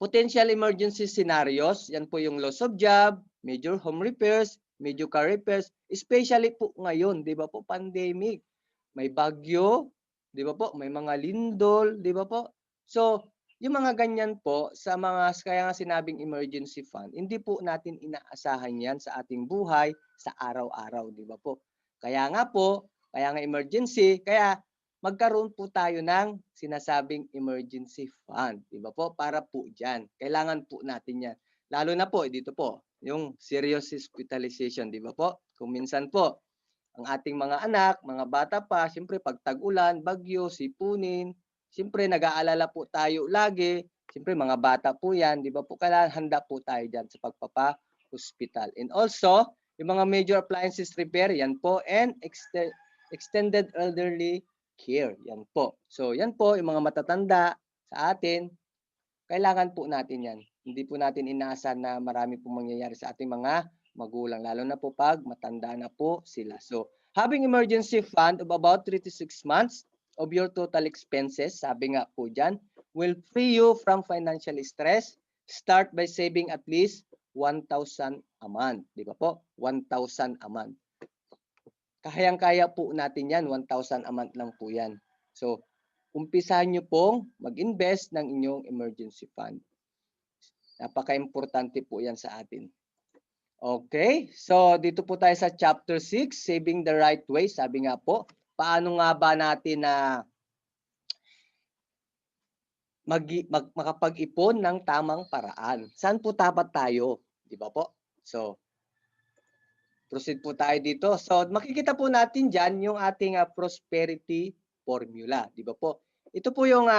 potential emergency scenarios. Yan po yung loss of job, major home repairs, major car repairs, especially po ngayon, di ba po, pandemic. May bagyo, di ba po? May mga lindol, di ba po? So, yung mga ganyan po, kaya nga sinabing emergency fund, hindi po natin inaasahan yan sa ating buhay sa araw-araw, di ba po? Kaya nga emergency, kaya magkaroon po tayo ng sinasabing emergency fund, di ba po? Para po dyan. Kailangan po natin yan. Lalo na po, dito po, yung serious hospitalization, di ba po? Kung minsan po, ang ating mga anak, mga bata pa, siyempre pag tag-ulan, bagyo, sipunin, siyempre nag-aalala po tayo lagi. Siyempre mga bata po yan, di ba po? Kailangan handa po tayo dyan sa pagpapa-hospital. And also, yung mga major appliances repair, yan po, and extended elderly care, yan po. So, yan po, yung mga matatanda sa atin, kailangan po natin yan. Hindi po natin inaasahan na marami pong mangyayari sa ating mga magulang, lalo na po pag matanda na po sila. So, having emergency fund of about 3 to 6 months of your total expenses, sabi nga po dyan, will free you from financial stress. Start by saving at least 1,000 a month. Di ba po? 1,000 a month. Kayang-kaya po natin yan, 1,000 a month lang po yan. So, umpisahan nyo pong mag-invest ng inyong emergency fund. Napaka-importante po yan sa atin. Okay, so dito po tayo sa chapter 6, saving the right way. Sabi nga po, paano nga ba natin na makapag-ipon ng tamang paraan? Saan po dapat tayo? Di ba po? So, proceed po tayo dito. So, makikita po natin dyan yung ating prosperity formula. Di ba po? Ito po yung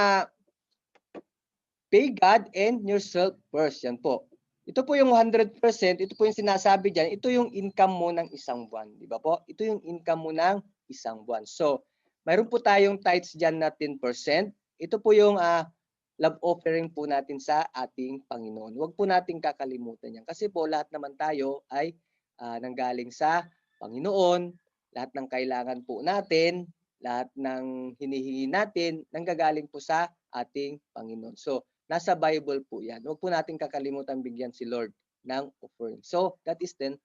pay God and yourself first. Yan po. Ito po yung 100%, ito po yung sinasabi dyan, ito yung income mo ng isang buwan. Di ba po? Ito yung income mo ng isang buwan. So, mayroon po tayong tithes dyan na 10%. Ito po yung love offering po natin sa ating Panginoon. Huwag po natin kakalimutan yan. Kasi po lahat naman tayo ay nanggaling sa Panginoon. Lahat ng kailangan po natin, lahat ng hinihingi natin, nanggagaling po sa ating Panginoon. So, nasa Bible po yan. Huwag po natin kakalimutan bigyan si Lord ng offering. So, that is 10%.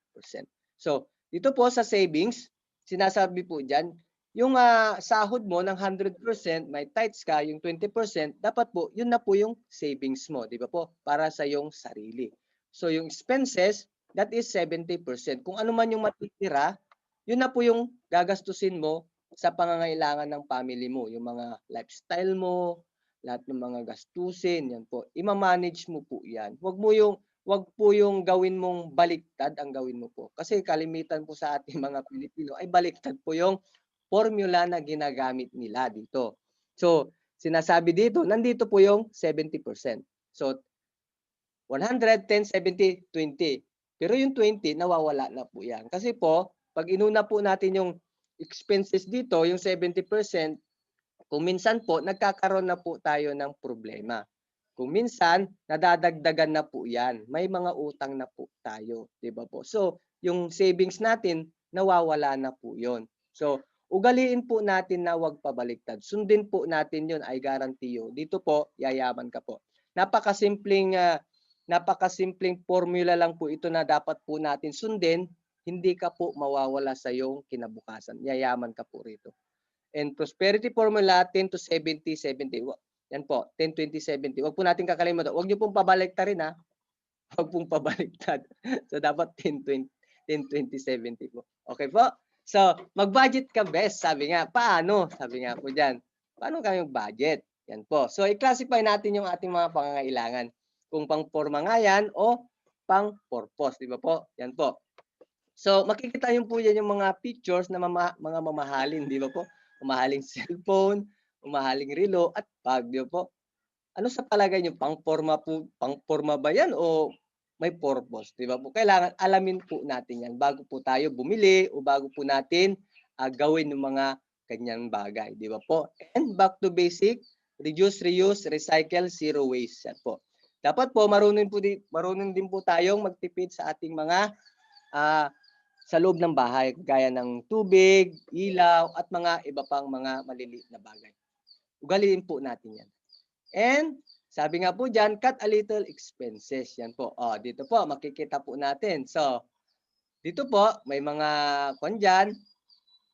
So, dito po sa savings, sinasabi po dyan, yung sahod mo ng 100%, may tithes ka, yung 20%, dapat po, yun na po yung savings mo, di ba po? Para sa yung sarili. So, yung expenses, that is 70%. Kung ano man yung matitira, yun na po yung gagastusin mo sa pangangailangan ng family mo. Yung mga lifestyle mo, lahat ng mga gastusin, yan po. I-manage mo po yan. Wag po yung gawin mong baliktad ang gawin mo po. Kasi kalimitan po sa ating mga Pilipino ay baliktad po yung formula na ginagamit nila dito. So, sinasabi dito, nandito po yung 70%. So, 100, 10, 70, 20. Pero yung 20, nawawala na po yan. Kasi po, pag inuna po natin yung expenses dito, yung 70%, kung minsan po, nagkakaroon na po tayo ng problema. Kung minsan, nadadagdagan na po yan. May mga utang na po tayo. Diba po? So, yung savings natin, nawawala na po yun. So, ugaliin po natin na huwag pabaliktad. Sundin po natin yun, I guarantee you. Dito po, yayaman ka po. Napakasimpleng formula lang po ito na dapat po natin sundin. Hindi ka po mawawala sa iyong kinabukasan. Yayaman ka po rito. And prosperity formula 10 to 70, 70. Yan po, 10, 20, 70. Huwag po natin kakalimutan. Huwag niyo pong pabaliktad rin ha. Huwag pong pabaliktad. So dapat 10, 20, 10, 20, 70 po. Okay po? So, mag-budget ka best. Sabi nga, paano? Sabi nga po dyan. Paano kami mag-budget? Yan po. So, i-classify natin yung ating mga pangangailangan. Kung pang-forma nga yan o pang-purpose. Di ba po? Yan po. So, makikita nyo po yan yung mga pictures na mga mamahalin. Di ba po? Mamahaling cellphone, mamahaling relo, at bag. Di ba po? Ano sa palagay nyo? Pang-forma ba yan o may purpose, di ba po? Kailangan alamin po natin yan bago po tayo bumili o bago po natin gawin yung mga kanyang bagay, di ba po? And back to basic, reduce, reuse, recycle, zero waste. Yan po. Dapat po marunong din po tayong magtipid sa ating mga sa loob ng bahay, gaya ng tubig, ilaw, at mga iba pang mga maliliit na bagay. Ugaliin po natin yan. And sabi nga po dyan, cut a little expenses. Yan po. Dito po, makikita po natin. So, dito po, may mga kwan dyan,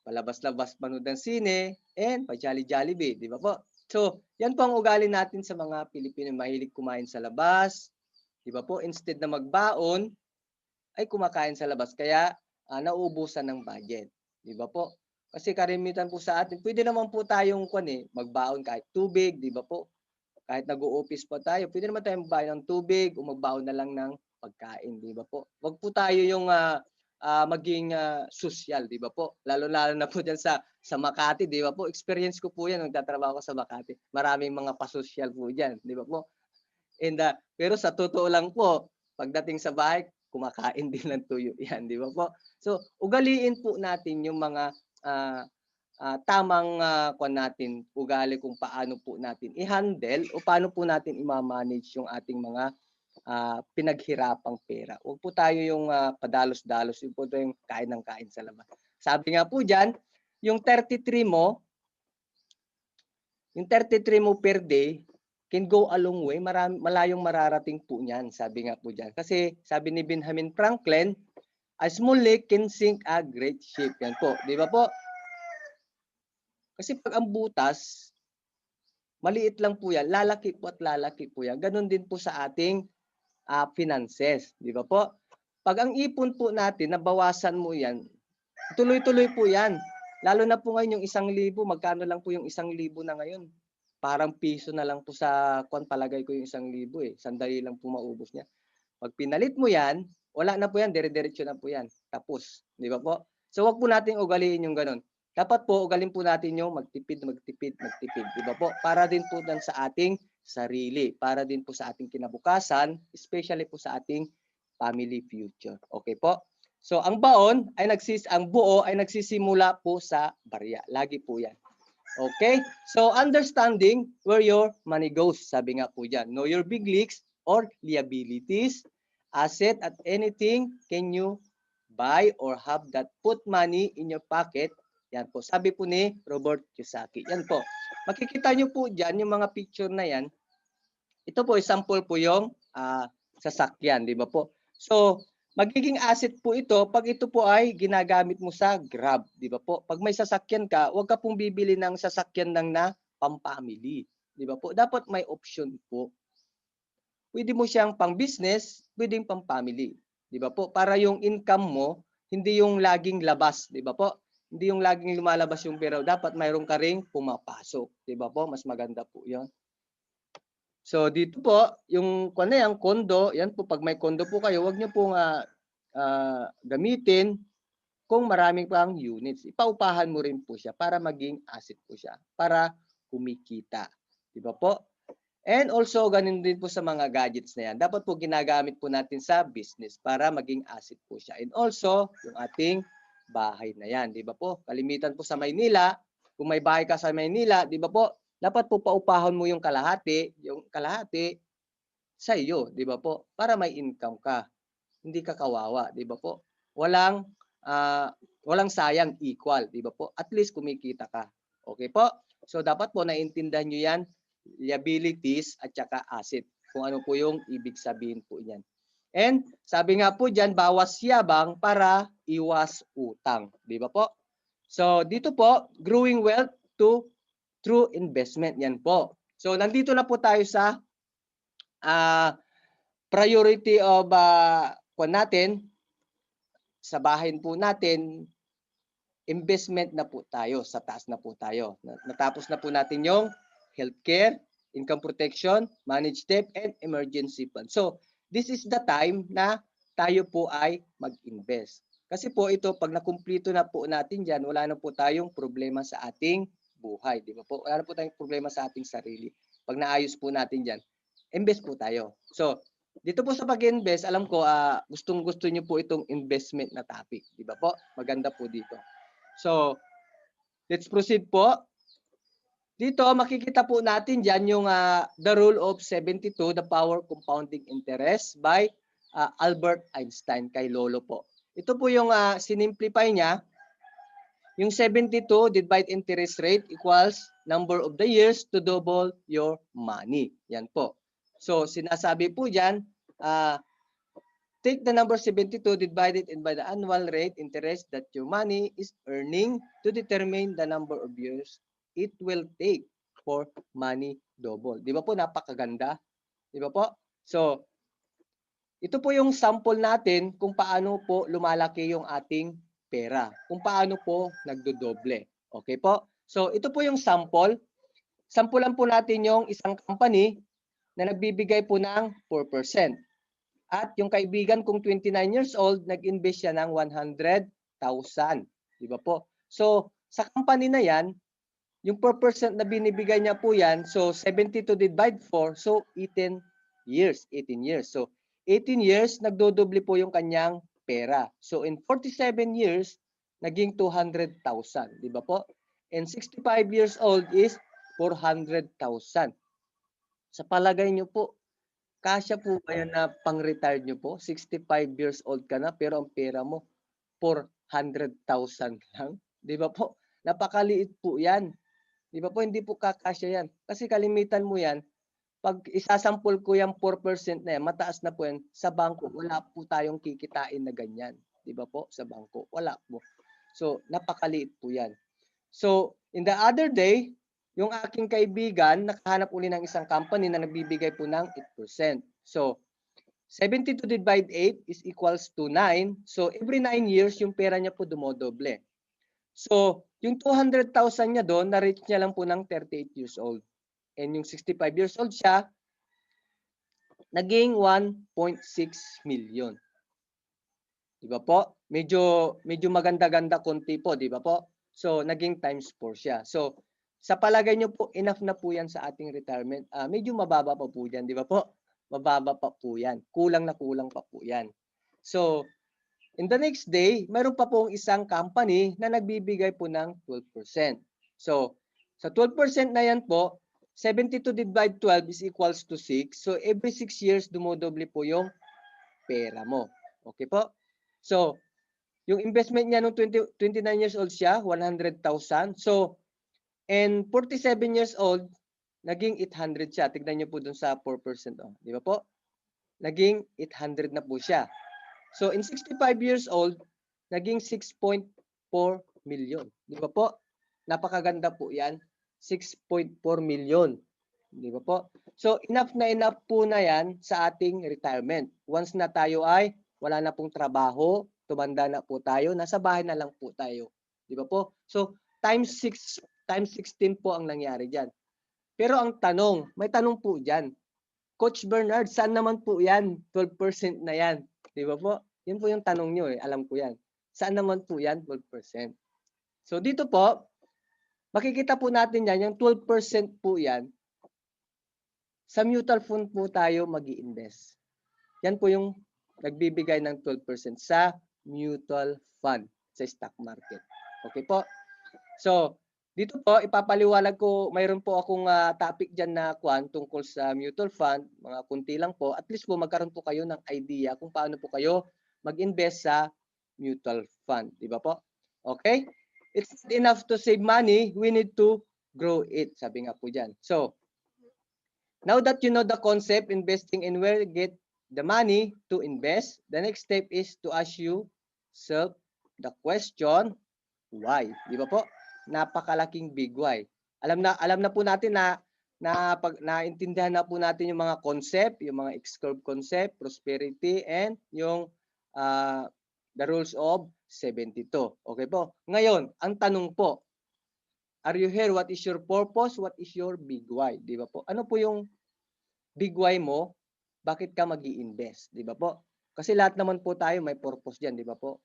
palabas-labas manood ng sine, and pa-jolly-jollibee. Di ba po? So, yan po ang ugali natin sa mga Pilipino mahilig kumain sa labas. Di ba po? Instead na magbaon, ay kumakain sa labas. Kaya, nauubusan ng budget. Di ba po? Kasi karimitan po sa atin, pwede naman po tayong magbaon kahit tubig. Di ba po? Kahit nag-o-office pa tayo, pwede naman tayong magbaon ng tubig o magbaon na lang ng pagkain, di ba po? Wag po tayo yung maging social, di ba po? Lalo-lalo na po dyan sa Makati, di ba po? Experience ko po yan, nagtatrabaho ko sa Makati. Maraming mga pasosyal po dyan, di ba po? And, pero sa totoo lang po, pagdating sa bahay, kumakain din ng tuyo yan, di ba po? So, ugaliin po natin yung mga tamang natin, ugali kung paano po natin i-handle o paano po natin i-manage yung ating mga pinaghirapang pera. Huwag po tayo yung padalos-dalos, yung po yung kain ng kain sa labas. Sabi nga po dyan, yung 33 mo per day can go a long way. Malayong mararating po niyan, sabi nga po dyan. Kasi sabi ni Benjamin Franklin, a small lake can sink a great ship. Yan po, di ba po? Kasi pag ang butas, maliit lang po yan, lalaki po at lalaki po yan. Ganon din po sa ating finances, di ba po? Pag ang ipon po natin, nabawasan mo yan, tuloy-tuloy po yan. Lalo na po ngayon yung 1,000, magkano lang po yung 1,000 na ngayon? Parang piso na lang po sa palagay ko yung 1,000 eh. Sandali lang po maubos niya. Pag pinalit mo yan, wala na po yan, dire-diretso na po yan. Tapos, di ba po? So wag po natin ugaliin yung ganon. Dapat po, ugalin po natin yung magtipid. Di ba po? Para din po dan sa ating sarili. Para din po sa ating kinabukasan, especially po sa ating family future. Okay po? So, ang buo ay nagsisimula po sa barya. Lagi po yan. Okay? So, understanding where your money goes. Sabi nga po dyan. Know your big leagues or liabilities, asset at anything can you buy or have that put money in your pocket. Yan po. Sabi po ni Robert Kiyosaki. Yan po. Makikita nyo po dyan yung mga picture na yan. Ito po, example po yung sasakyan. Di ba po? So, magiging asset po ito pag ito po ay ginagamit mo sa Grab. Di ba po? Pag may sasakyan ka, huwag ka pong bibili ng sasakyan lang na pang-family. Di ba po? Dapat may option po. Pwede mo siyang pang-business, pwedeng pang-family. Di ba po? Para yung income mo, hindi yung laging labas. Di ba po? Hindi yung laging lumalabas yung pera. Dapat mayroon ka ring pumapasok. Di ba po? Mas maganda po yun. So, dito po, yung kondo, yan po, pag may kondo po kayo, wag nyo pong gamitin kung maraming pang units. Ipaupahan mo rin po siya para maging asset po siya. Para kumikita. Di ba po? And also, ganun din po sa mga gadgets na yan. Dapat po ginagamit po natin sa business para maging asset po siya. And also, yung ating bahay na yan. Di ba po? Kalimitan po sa Maynila, kung may bahay ka sa Maynila, di ba po? Dapat po paupahan mo yung kalahati sa iyo, di ba po? Para may income ka. Hindi ka kawawa, di ba po? walang walang sayang, equal, di ba po? At least kumikita ka. Okay po? So dapat po naiintindihan nyo yan, liabilities at saka asset. Kung ano po yung ibig sabihin po yan. And sabi nga po dyan, bawas yabang para iwas utang. Di ba po? So dito po, growing wealth through investment. Yan po. So nandito na po tayo sa priority of natin, sa bahayin po natin, investment na po tayo, sa taas na po tayo. Natapos na po natin yung healthcare, income protection, managed debt, and emergency fund. So, this is the time na tayo po ay mag-invest. Kasi po ito, pag nakumpleto na po natin dyan, wala na po tayong problema sa ating buhay. Di ba po? Wala na po tayong problema sa ating sarili. Pag naayos po natin dyan, invest po tayo. So, dito po sa pag-invest, alam ko, gustong-gusto nyo po itong investment na topic. Di ba po? Maganda po dito. So, let's proceed po. Dito, makikita po natin dyan yung the rule of 72, the power compounding interest by Albert Einstein, kay Lolo po. Ito po yung sinimplify niya. Yung 72 divided by interest rate equals number of the years to double your money. Yan po. So, sinasabi po dyan, take the number 72 divided by the annual rate interest that your money is earning to determine the number of years it will take for money double. Di ba po? Napakaganda. Di ba po? So, ito po yung sample natin kung paano po lumalaki yung ating pera. Kung paano po nagdodoble. Okay po? So, ito po yung sample. Sampulan po natin yung isang company na nagbibigay po ng 4%. At yung kaibigan kong 29 years old, nag-invest siya ng 100,000. Di ba po? So, sa company na yan, yung 4% na binibigay niya po yan, so 72 divided 4, so 18 years. 18 years. So, 18 years, nagdodoble po yung kanyang pera. So, in 47 years, naging 200,000. Di ba po? And 65 years old is 400,000. Sa palagay nyo po, kasya po ba yan na pang-retire nyo po? 65 years old ka na, pero ang pera mo, 400,000 lang. Di ba po? Napakaliit po yan. Di ba po? Hindi po kakasya yan. Kasi kalimitan mo yan, pag isasampol ko yung 4% na yan, mataas na po yan, sa bangko, wala po tayong kikitain na ganyan. Di ba po? Sa bangko, wala po. So, napakaliit po yan. So, in the other day, yung aking kaibigan, nakahanap uli ng isang company na nagbibigay po ng 8%. So, 72 divided by 8 is equals to 9. So, every 9 years, yung pera niya po dumodoble. So, yung 200,000 niya doon, na-reach niya lang po ng 38 years old. And yung 65 years old siya, naging 1.6 million. Di ba po? Medyo maganda-ganda konti po, di ba po? So, naging times 4 siya. So, sa palagay nyo po, enough na po yan sa ating retirement. Medyo mababa pa po yan, di ba po? Mababa pa po yan. Kulang na kulang pa po yan. So, in the next day, mayroon pa pong isang company na nagbibigay po ng 12%. So, sa 12% na yan po, 72 divided by 12 is equals to 6. So, every 6 years, dumodoble po yung pera mo. Okay po? So, yung investment niya nung 29 years old siya, 100,000. So, and 47 years old, naging 800 siya. Tignan niyo po dun sa 4%. Oh. Di ba po? Naging 800 na po siya. So, in 65 years old, naging 6.4 million. Di ba po? Napakaganda po yan. 6.4 million. Di ba po? So, enough po na yan sa ating retirement. Once na tayo ay wala na pong trabaho, tumanda na po tayo, nasa bahay na lang po tayo. Di ba po? So, times 16 po ang nangyari dyan. Pero ang tanong, may tanong po dyan. Coach Bernard, saan naman po yan? 12% na yan. Di ba po? Yan po yung tanong nyo eh. Alam ko yan. Saan naman po yan? 12%. So, dito po, makikita po natin yan, yung 12% po yan, sa mutual fund po tayo mag-i-invest. Yan po yung nagbibigay ng 12% sa mutual fund sa stock market. Okay po? So, dito po, ipapaliwanag ko, mayroon po akong topic dyan na tungkol sa mutual fund, mga kunti lang po. At least po, magkaroon po kayo ng idea kung paano po kayo mag-invest sa mutual fund. Di ba po? Okay? It's not enough to save money. We need to grow it. Sabi nga po dyan. So, now that you know the concept, investing and where you get the money to invest, the next step is to ask yourself the question, why? Di ba po? Napakalaking big why. Alam na po natin na pag naintindihan na po natin yung mga concept, yung mga X-curve concept, prosperity, and yung the rules of 72. Okay po? Ngayon, ang tanong po, are you here? What is your purpose? What is your big why? Di ba po? Ano po yung big why mo? Bakit ka mag-i-invest? Di ba po? Kasi lahat naman po tayo may purpose diyan, di ba po?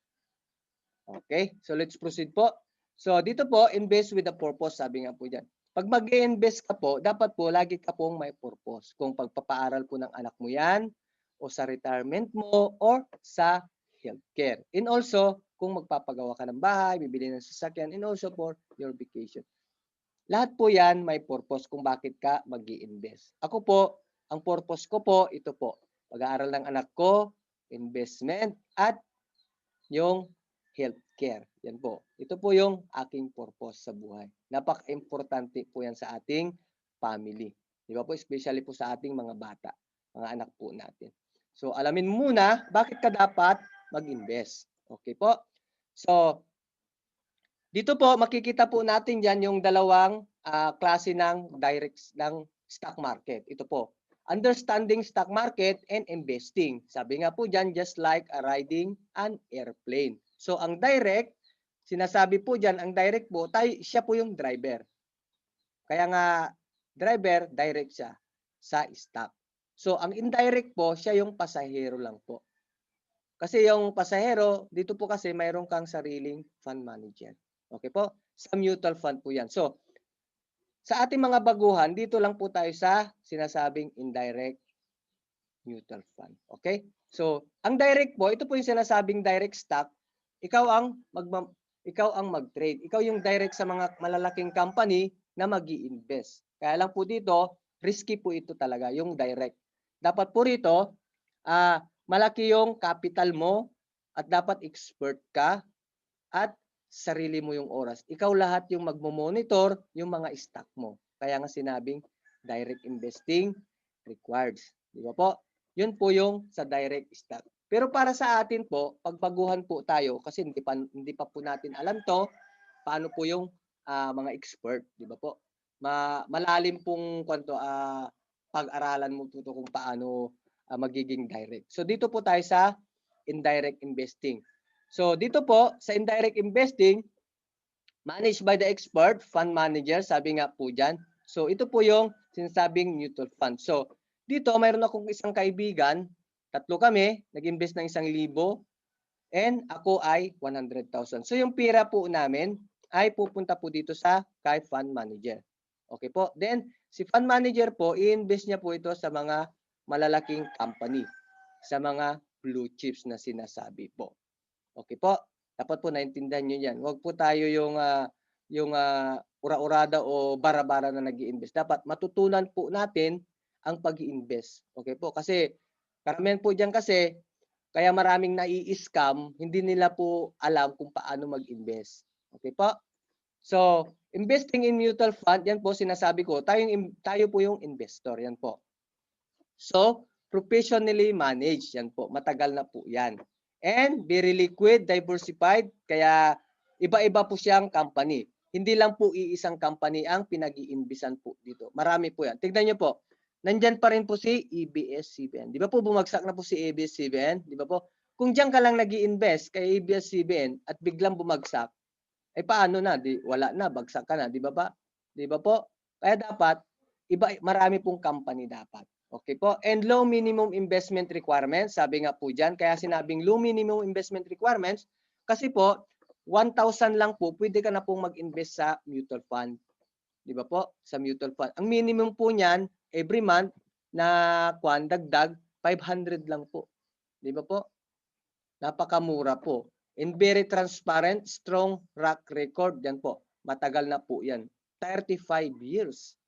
Okay? So let's proceed po. So dito po, invest with a purpose, sabi nga po diyan. Pag mag-i-invest ka po, dapat po lagi ka pong may purpose. Kung pagpapaaral po ng anak mo yan, o sa retirement mo, or sa healthcare. And also, kung magpapagawa ka ng bahay, bibili ng sasakyan, and also for your vacation. Lahat po yan may purpose kung bakit ka mag-i-invest. Ako po, ang purpose ko po, ito po. Pag-aaral ng anak ko, investment, at yung healthcare. Yan po. Ito po yung aking purpose sa buhay. Napaka-importante po yan sa ating family. Di ba po? Especially po sa ating mga bata, mga anak po natin. So, alamin muna, bakit ka dapat mag-invest. Okay po? So, dito po, makikita po natin dyan yung dalawang klase ng stock market. Ito po, understanding stock market and investing. Sabi nga po dyan, just like riding an airplane. So, ang direct, sinasabi po dyan, ang direct po, siya po yung driver. Kaya nga, driver, direct siya sa stock. So, ang indirect po, siya yung pasahero lang po. Kasi yung pasahero, dito po kasi mayroon kang sariling fund manager. Okay po? Sa mutual fund po yan. So, sa ating mga baguhan, dito lang po tayo sa sinasabing indirect mutual fund. Okay? So, ang direct po, ito po yung sinasabing direct stock. Ikaw ang mag-trade. Ikaw yung direct sa mga malalaking company na mag-i-invest. Kaya lang po dito, risky po ito talaga, yung direct. Dapat po rito, malaki yung capital mo at dapat expert ka at sarili mo yung oras. Ikaw lahat yung magmo-monitor yung mga stock mo. Kaya nga sinabing direct investing requires. Di ba po? Yun po yung sa direct stock. Pero para sa atin po, pagbaguhan po tayo kasi hindi pa po natin alam to, paano po yung mga expert, di ba po? Malalim pong pag-aralan mo po kung paano magiging direct. So dito po tayo sa indirect investing. So dito po sa indirect investing, managed by the expert fund manager, sabi nga po dyan. So ito po yung sinasabing mutual fund. So dito mayroon akong isang kaibigan, tatlo kami, nag-invest ng 1,000 and ako ay 100,000. So yung pira po namin ay pupunta po dito sa kay fund manager. Okay po. Then si fund manager po, i-invest niya po ito sa mga malalaking company, sa mga blue chips na sinasabi po. Okay po. Dapat po naintindihan niyo 'yan. Huwag po tayo yung ura-urada o bara-bara na nag-iinvest. Dapat matutunan po natin ang pag-iinvest. Okay po? Kasi karamihan po diyan kasi kaya maraming nai-scam, hindi nila po alam kung paano mag-invest. Okay po? So, investing in mutual fund, yan po sinasabi ko, tayo po yung investor, yan po. So, professionally managed, yan po, matagal na po yan. And very liquid, diversified, kaya iba-iba po siyang company. Hindi lang po iisang company ang pinag-iimbisan po dito. Marami po yan. Tignan niyo po, nandyan pa rin po si ABS-CBN. Di ba po bumagsak na po si ABS-CBN? Di ba po? Kung diyan ka lang nag-i-invest kay ABS-CBN at biglang bumagsak, ay paano na? Wala na, bagsak ka na. Di ba ba? Di ba po? Kaya dapat, marami pong company dapat. Okay po? And low minimum investment requirements, sabi nga po dyan. Kaya sinabing low minimum investment requirements, kasi po, 1,000 lang po, pwede ka na pong mag-invest sa mutual fund. Di ba po? Sa mutual fund. Ang minimum po niyan, every month, na dagdag, 500 lang po. Di ba po? Napakamura po. And very transparent, strong track record. Yan po. Matagal na po yan. 35 years.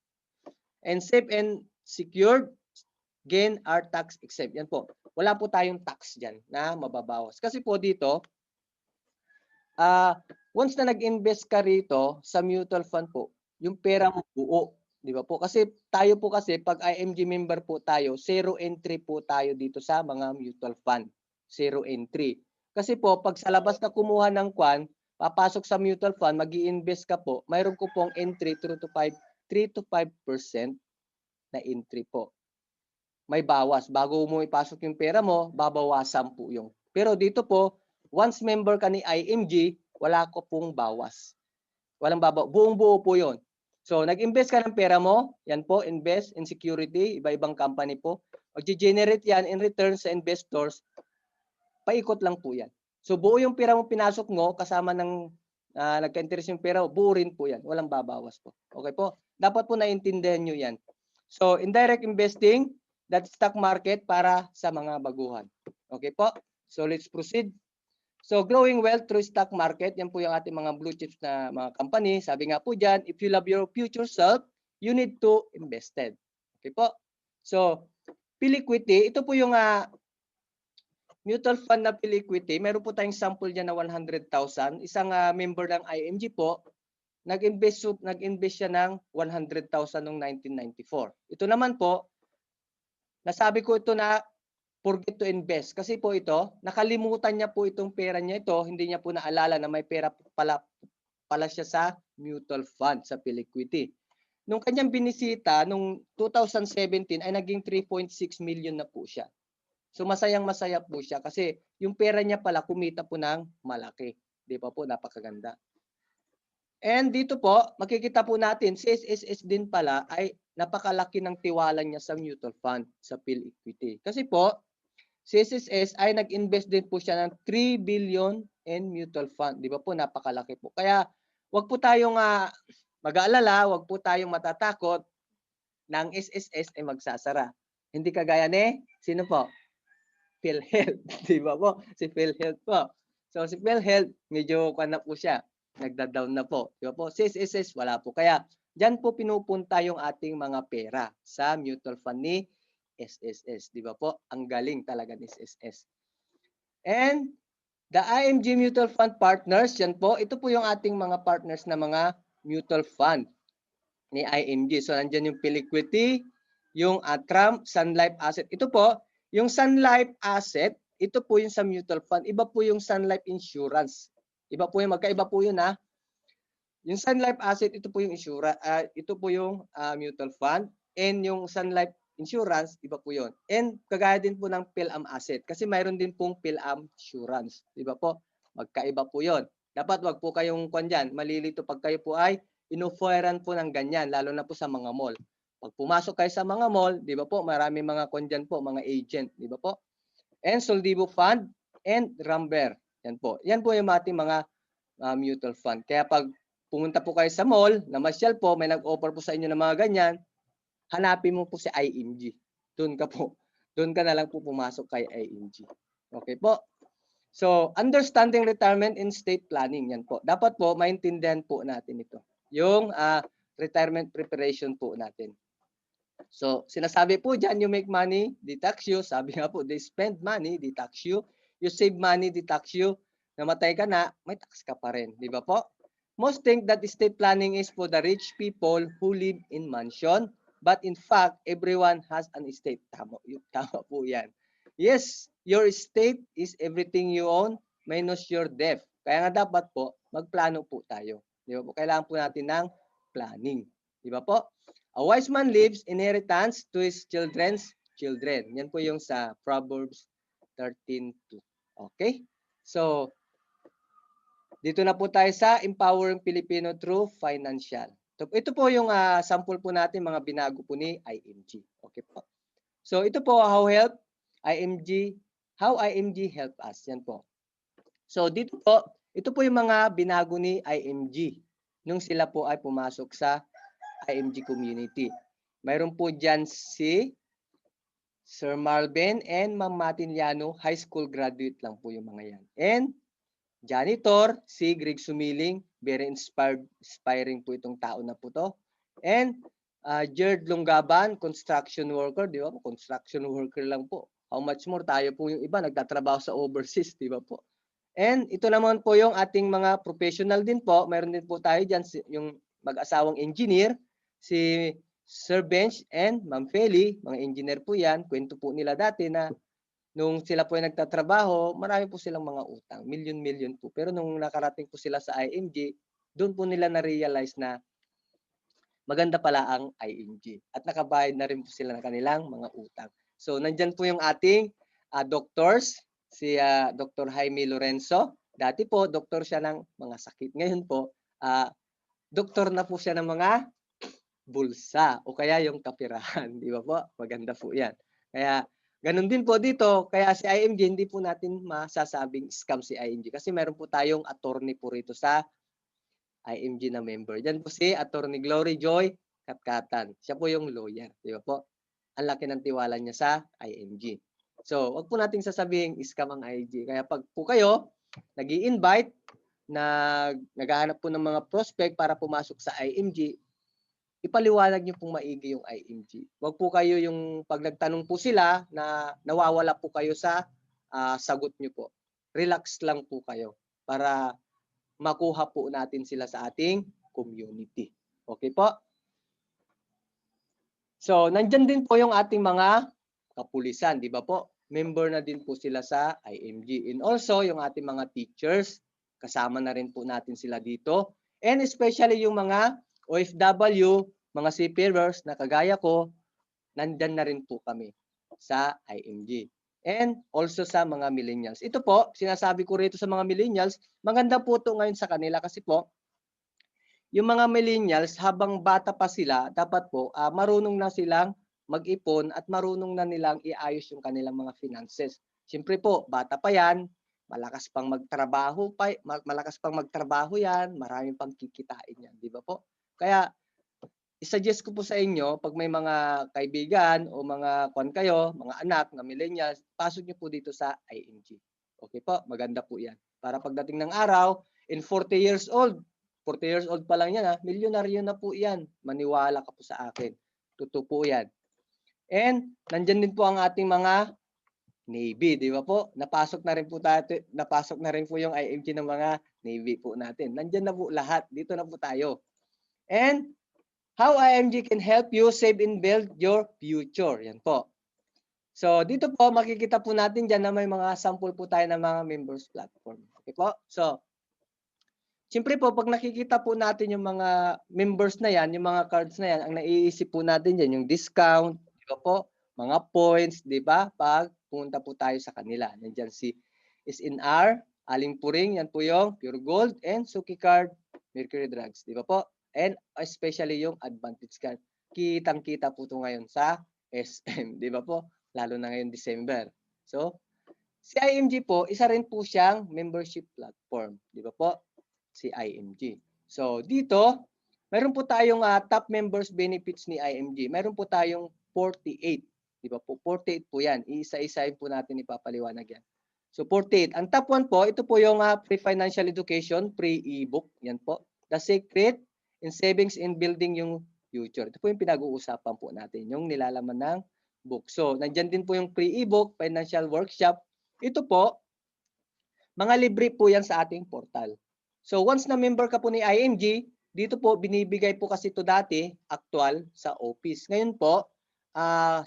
And safe and secured, gain are tax exempt. Yan po. Wala po tayong tax dyan na mababawas. Kasi po dito, once na nag-invest ka rito sa mutual fund po, yung pera mo buo, 'di ba po? Kasi tayo po kasi 'pag IMG member po tayo, zero entry po tayo dito sa mga mutual fund. Zero entry. Kasi po 'pag sa labas na kumuha ng papasok sa mutual fund, mag-i-invest ka po, mayroon ko pong entry 3 to 5% na entry po. May bawas. Bago mo ipasok yung pera mo, babawasan po yung. Pero dito po, once member ka ni IMG, wala ko pong bawas. Walang babaw. Buong-buo po yun. So, nag-invest ka ng pera mo, yan po, invest in security, iba-ibang company po. Mag-generate yan in return sa investors, paikot lang po yan. So, buo yung pera mo pinasok mo, kasama ng nagka-interest yung pera, buo rin po yan. Walang babawas po. Okay po? Dapat po naintindihan nyo yan. So, indirect investing, that stock market para sa mga baguhan. Okay po? So, let's proceed. So, growing wealth through stock market, yan po yung ating mga blue chips na mga company. Sabi nga po dyan, if you love your future self, you need to invest it. Okay po? So, Piliquity, ito po yung mutual fund na Piliquity. Meron po tayong sample dyan na 100,000. Isang member ng IMG po, nag-invest siya ng 100,000 noong 1994. Ito naman po, nasabi ko ito na forget to invest. Kasi po ito, nakalimutan niya po itong pera niya ito, hindi niya po naalala na may pera pala siya sa mutual fund, sa Piliquity. Nung kanyang binisita, nung 2017, ay naging 3.6 million na po siya. So masayang-masaya po siya kasi yung pera niya pala kumita po ng malaki. Di ba po, napakaganda. And dito po, makikita po natin, si SSS din pala ay napakalaki ng tiwala niya sa mutual fund, sa Piliquity. Kasi po, si SSS ay nag-invest din po siya ng 3 billion in mutual fund. Di ba po, napakalaki po. Kaya, wag po tayong mag-aalala, wag po tayong matatakot ng SSS ay magsasara. Hindi kagaya ni, sino po? PhilHealth. Di ba po? Si PhilHealth po. So, si PhilHealth, medyo na po siya. Nagda-down na po. Di ba po? Si SSS, wala po. Kaya, dyan po pinupunta yung ating mga pera sa mutual fund ni SSS. Di ba po? Ang galing talaga ni SSS. And the IMG Mutual Fund Partners, yan po, ito po yung ating mga partners na mga mutual fund ni IMG. So, nandyan yung Piliquity, yung Atram, Sun Life Asset. Ito po, yung Sun Life Asset, ito po yung sa mutual fund. Iba po yung Sun Life Insurance. Iba po yung, magkaiba po yun ha. Yung Sun Life Asset, ito po yung ito po yung mutual fund. And yung Sun Life Insurance, iba po yun. And kagaya din po ng PhilAm Asset. Kasi mayroon din pong PhilAm Insurance. Iba po, magkaiba po yun. Dapat wag po kayong dyan, malilito pag kayo po ay ino-offeran po ng ganyan, lalo na po sa mga mall. Pag pumasok kayo sa mga mall, di ba po, marami mga dyan po, mga agent, di ba po? And Soldivo Fund and Ramber. Yan po. Yan po yung ating mga mutual fund. Kaya pag pumunta po kayo sa mall, namasyal po, may nag-offer po sa inyo ng mga ganyan, hanapin mo po si IMG. Doon ka po. Doon ka na lang po pumasok kay IMG. Okay po? So, understanding retirement and estate planning, yan po. Dapat po, maintindihan po natin ito. Yung retirement preparation po natin. So, sinasabi po dyan, you make money, they tax you. Sabi nga po, they spend money, they tax you. You save money, they tax you. Namatay ka na, may tax ka pa rin. Di ba po? Most think that estate planning is for the rich people who live in mansion. But in fact, everyone has an estate. Tama po yan. Yes, your estate is everything you own minus your debt. Kaya nga dapat po, magplano po tayo. Di ba po? Kailangan po natin ng planning. Di ba po? A wise man leaves inheritance to his children's children. Yan po yung sa Proverbs 13:2. Okay? So, dito na po tayo sa Empowering Filipino through Financial. Ito po yung sample po natin, mga binago po ni IMG. Okay po. So, ito po how IMG help us. Yan po. So, dito po, ito po yung mga binago ni IMG nung sila po ay pumasok sa IMG community. Mayroon po dyan si Sir Marvin and Ma'am Matiniano, high school graduate lang po yung mga yan. And janitor, si Greg Sumiling, very inspiring po itong tao na po to. And Jared Longgaban, construction worker, di ba po? Construction worker lang po. How much more tayo po yung iba, nagtatrabaho sa overseas, di ba po? And ito naman po yung ating mga professional din po. Meron din po tayo dyan yung mag-asawang engineer, si Sir Bench and Ma'am Feli. Mga engineer po yan. Kwento po nila dati na nung sila po ay nagtatrabaho, marami po silang mga utang. Million-million po. Pero nung nakarating po sila sa IMG, doon po nila na-realize na maganda pala ang IMG. At nakabayad na rin po sila ng kanilang mga utang. So, nandyan po yung ating doctors, si Dr. Jaime Lorenzo. Dati po, doktor siya ng mga sakit. Ngayon po, doktor na po siya ng mga bulsa o kaya yung kapirahan. Di ba po? Maganda po yan. Kaya, ganun din po dito. Kaya si IMG, hindi po natin masasabing scam si IMG. Kasi meron po tayong attorney po rito sa IMG na member. Diyan po si Attorney Glory Joy Katkatan. Siya po yung lawyer. Di ba po? Ang laki ng tiwala niya sa IMG. So, wag po nating sasabihin scam ang IMG. Kaya pag po kayo nag-i-invite, naghahanap po ng mga prospect para pumasok sa IMG, ipaliwanag niyo pong maigi yung IMG. Wag po kayo yung pag nagtanong po sila na nawawala po kayo sa sagot niyo po. Relax lang po kayo para makuha po natin sila sa ating community. Okay po? So, nandyan din po yung ating mga kapulisan, di ba po? Member na din po sila sa IMG. And also, yung ating mga teachers, kasama na rin po natin sila dito. And especially yung mga OFW, mga seafarers na kagaya ko, nandyan na rin po kami sa IMG. And also sa mga millennials. Ito po, sinasabi ko rito sa mga millennials, maganda po ito ngayon sa kanila kasi po, yung mga millennials, habang bata pa sila, dapat po marunong na silang mag-ipon at marunong na nilang iayos yung kanilang mga finances. Siyempre po, bata pa yan, malakas pang magtrabaho yan, maraming pang kikitain yan, di ba po? Kaya i-suggest ko po sa inyo, pag may mga kaibigan o mga kayo, mga anak na millennials, pasok niyo po dito sa IMG. Okay po, maganda po yan. Para pagdating ng araw, in 40 years old pa lang yan, milyonaryo na po yan. Maniwala ka po sa akin. Totoo po yan. And nandyan din po ang ating mga Navy, di ba po? Napasok na rin po yung IMG ng mga Navy po natin. Nandyan na po lahat. Dito na po tayo. And how IMG can help you save and build your future. Yan po. So, dito po, makikita po natin dyan na may mga sample po tayo ng mga members platform. Okay po? So, siyempre po, pag nakikita po natin yung mga members na yan, yung mga cards na yan, ang naiisip po natin dyan, yung discount, di ba po? Mga points, di ba? Pag pumunta po tayo sa kanila. Nandiyan si SNR, Aling Puring, yan po yung Pure Gold, and Suki Card, Mercury Drugs, di ba po? And especially yung Advantage Card. Kitang-kita po ito ngayon sa SM, di ba po? Lalo na ngayon December. So, si IMG po, isa rin po siyang membership platform, di ba po? Si IMG. So, dito, meron po tayong top members benefits ni IMG. Meron po tayong 48. Di ba po? 48 po yan. Isa-isahin po natin ipapaliwanag yan. So, 48. Ang top 1 po, ito po yung free financial education, free e-book. Yan po. The Secret in Savings and Building yung Future. Ito po yung pinag-uusapan po natin, yung nilalaman ng book. So, nandyan din po yung free e-book, financial workshop. Ito po, mga libre po yan sa ating portal. So once na member ka po ni IMG, dito po binibigay po kasi ito dati, actual sa office. Ngayon po,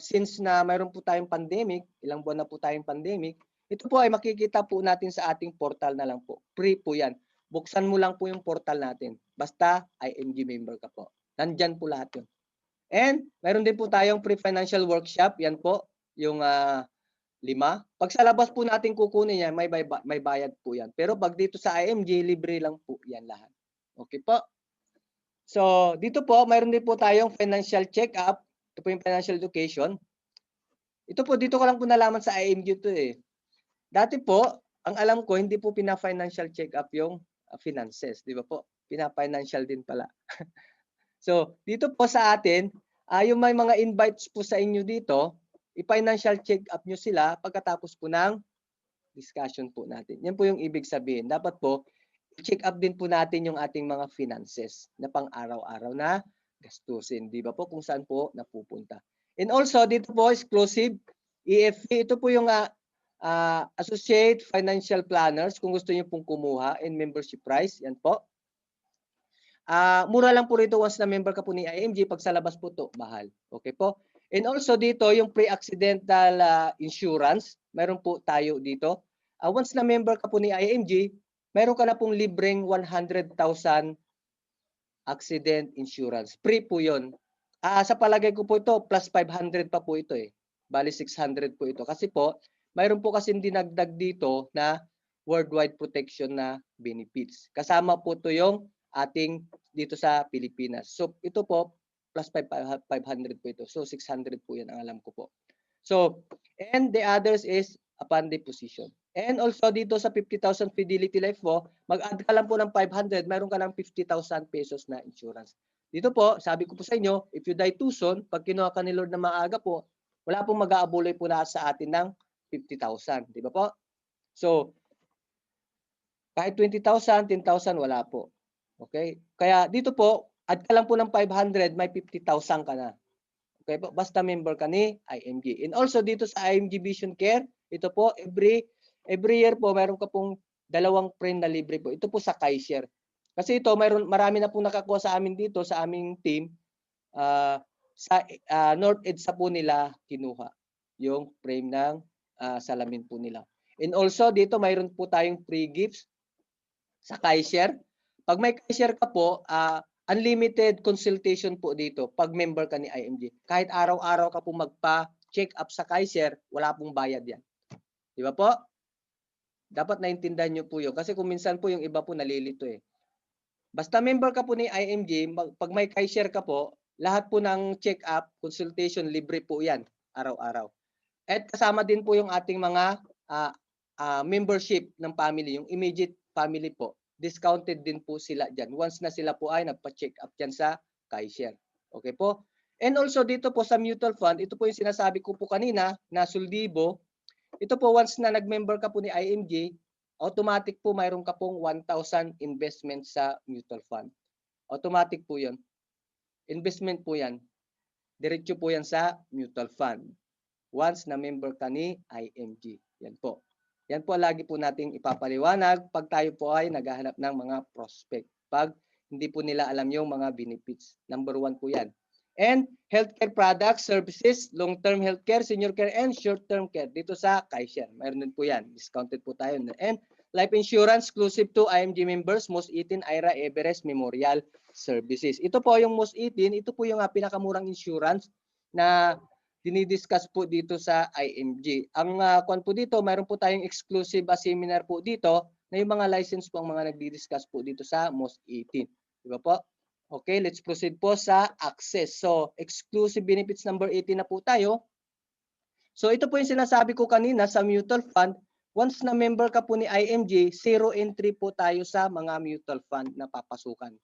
since na mayroon po tayong pandemic, ilang buwan na po tayong pandemic, ito po ay makikita po natin sa ating portal na lang po. Free po yan. Buksan mo lang po yung portal natin. Basta IMG member ka po. Nandyan po lahat yun. And mayroon din po tayong free financial workshop. Yan po, yung 5. Pag sa labas po natin kukunin yan, may bayad po yan. Pero pag dito sa IMG, libre lang po yan lahat. Okay po? So, dito po, mayroon din po tayong financial check-up. Ito po yung financial education. Ito po, dito ko lang po nalaman sa IMG ito eh. Dati po, ang alam ko, hindi po pina-financial check-up yung finances. Di ba po? Pina-financial din pala. So, dito po sa atin, yung may mga invites po sa inyo dito, i-financial check-up nyo sila pagkatapos po ng discussion po natin. Yan po yung ibig sabihin. Dapat po, check up din po natin yung ating mga finances na pang araw-araw na gastusin. Di ba po kung saan po napupunta. And also, dito po, exclusive EFP. Ito po yung associate financial planners kung gusto niyo pong kumuha in membership price. Yan po. Mura lang po rito once na member ka po ni IMG. Pag sa labas po to, mahal. Okay po. And also dito, yung pre-accidental insurance, meron po tayo dito. Once na member ka po ni IMG, meron ka na pong libreng 100,000 accident insurance. Free po yun. Sa palagay ko po ito, plus 500 pa po ito eh. Bali 600 po ito. Kasi po, mayroon po kasi dinagdag dito na worldwide protection na benefits. Kasama po ito yung ating dito sa Pilipinas. So ito po, plus 500 po ito. So 600 po yan ang alam ko po. So, and the others is upon deposition. And also dito sa 50,000 Fidelity Life po, mag-add ka lang po ng 500, mayroon ka ng 50,000 pesos na insurance. Dito po, sabi ko po sa inyo, if you die too soon, pag kinuha ka ni Lord na maaga po, wala pong mag-aabuloy po na sa atin ng 50,000. Di ba po? So, kahit 20,000, 10,000, wala po. Okay? Kaya dito po, add ka lang po ng 500, may 50,000 ka na. Okay po? Basta member ka ni IMG. And also dito sa IMG Vision Care, ito po, every year po, mayroon ka pong 2 friend na libre po. Ito po sa Kaiser. Kasi ito, marami na pong nakakuha sa amin dito, sa aming team. Sa North EDSA po nila kinuha yung frame ng salamin po nila. And also dito, mayroon po tayong free gifts sa Kaiser. Pag may Kaiser ka po, unlimited consultation po dito pag member ka ni IMG. Kahit araw-araw ka po magpa-check up sa Kaiser, wala pong bayad yan. Di ba po? Dapat naintindihan nyo po yun. Kasi kung minsan po yung iba po nalilito eh. Basta member ka po ni IMG, pag may Kaiser ka po, lahat po ng check up, consultation, libre po yan araw-araw. At kasama din po yung ating mga membership ng family, yung immediate family po. Discounted din po sila dyan once na sila po ay nagpa-check up dyan sa Kaiser. Okay po? And also dito po sa mutual fund, ito po yung sinasabi ko po kanina na Suldibo. Ito po once na nag-member ka po ni IMG, automatic po mayroon ka pong 1,000 investment sa mutual fund. Automatic po yun. Investment po yan. Diretso po yan sa mutual fund. Once na member ka ni IMG. Yan po. Yan po lagi po nating ipapaliwanag pag tayo po ay naghahanap ng mga prospect. Pag hindi po nila alam yung mga benefits. Number 1 po yan. And healthcare products, services, long-term healthcare, senior care, and short-term care. Dito sa Kaiser. Mayroon din po yan. Discounted po tayo. And life insurance exclusive to IMG members, Most 18, IRA, Everest, Memorial Services. Ito po yung Most 18. Ito po yung pinakamurang insurance na dinidiscuss po dito sa IMG. Ang kwan po dito, mayroon po tayong exclusive seminar po dito na yung mga license po ang mga nagdi-discuss po dito sa Most 18. Di ba po? Okay, let's proceed po sa access. So, exclusive benefits number 18 na po tayo. So, ito po yung sinasabi ko kanina sa mutual fund. Once na member ka po ni IMG, zero entry po tayo sa mga mutual fund na papasukan.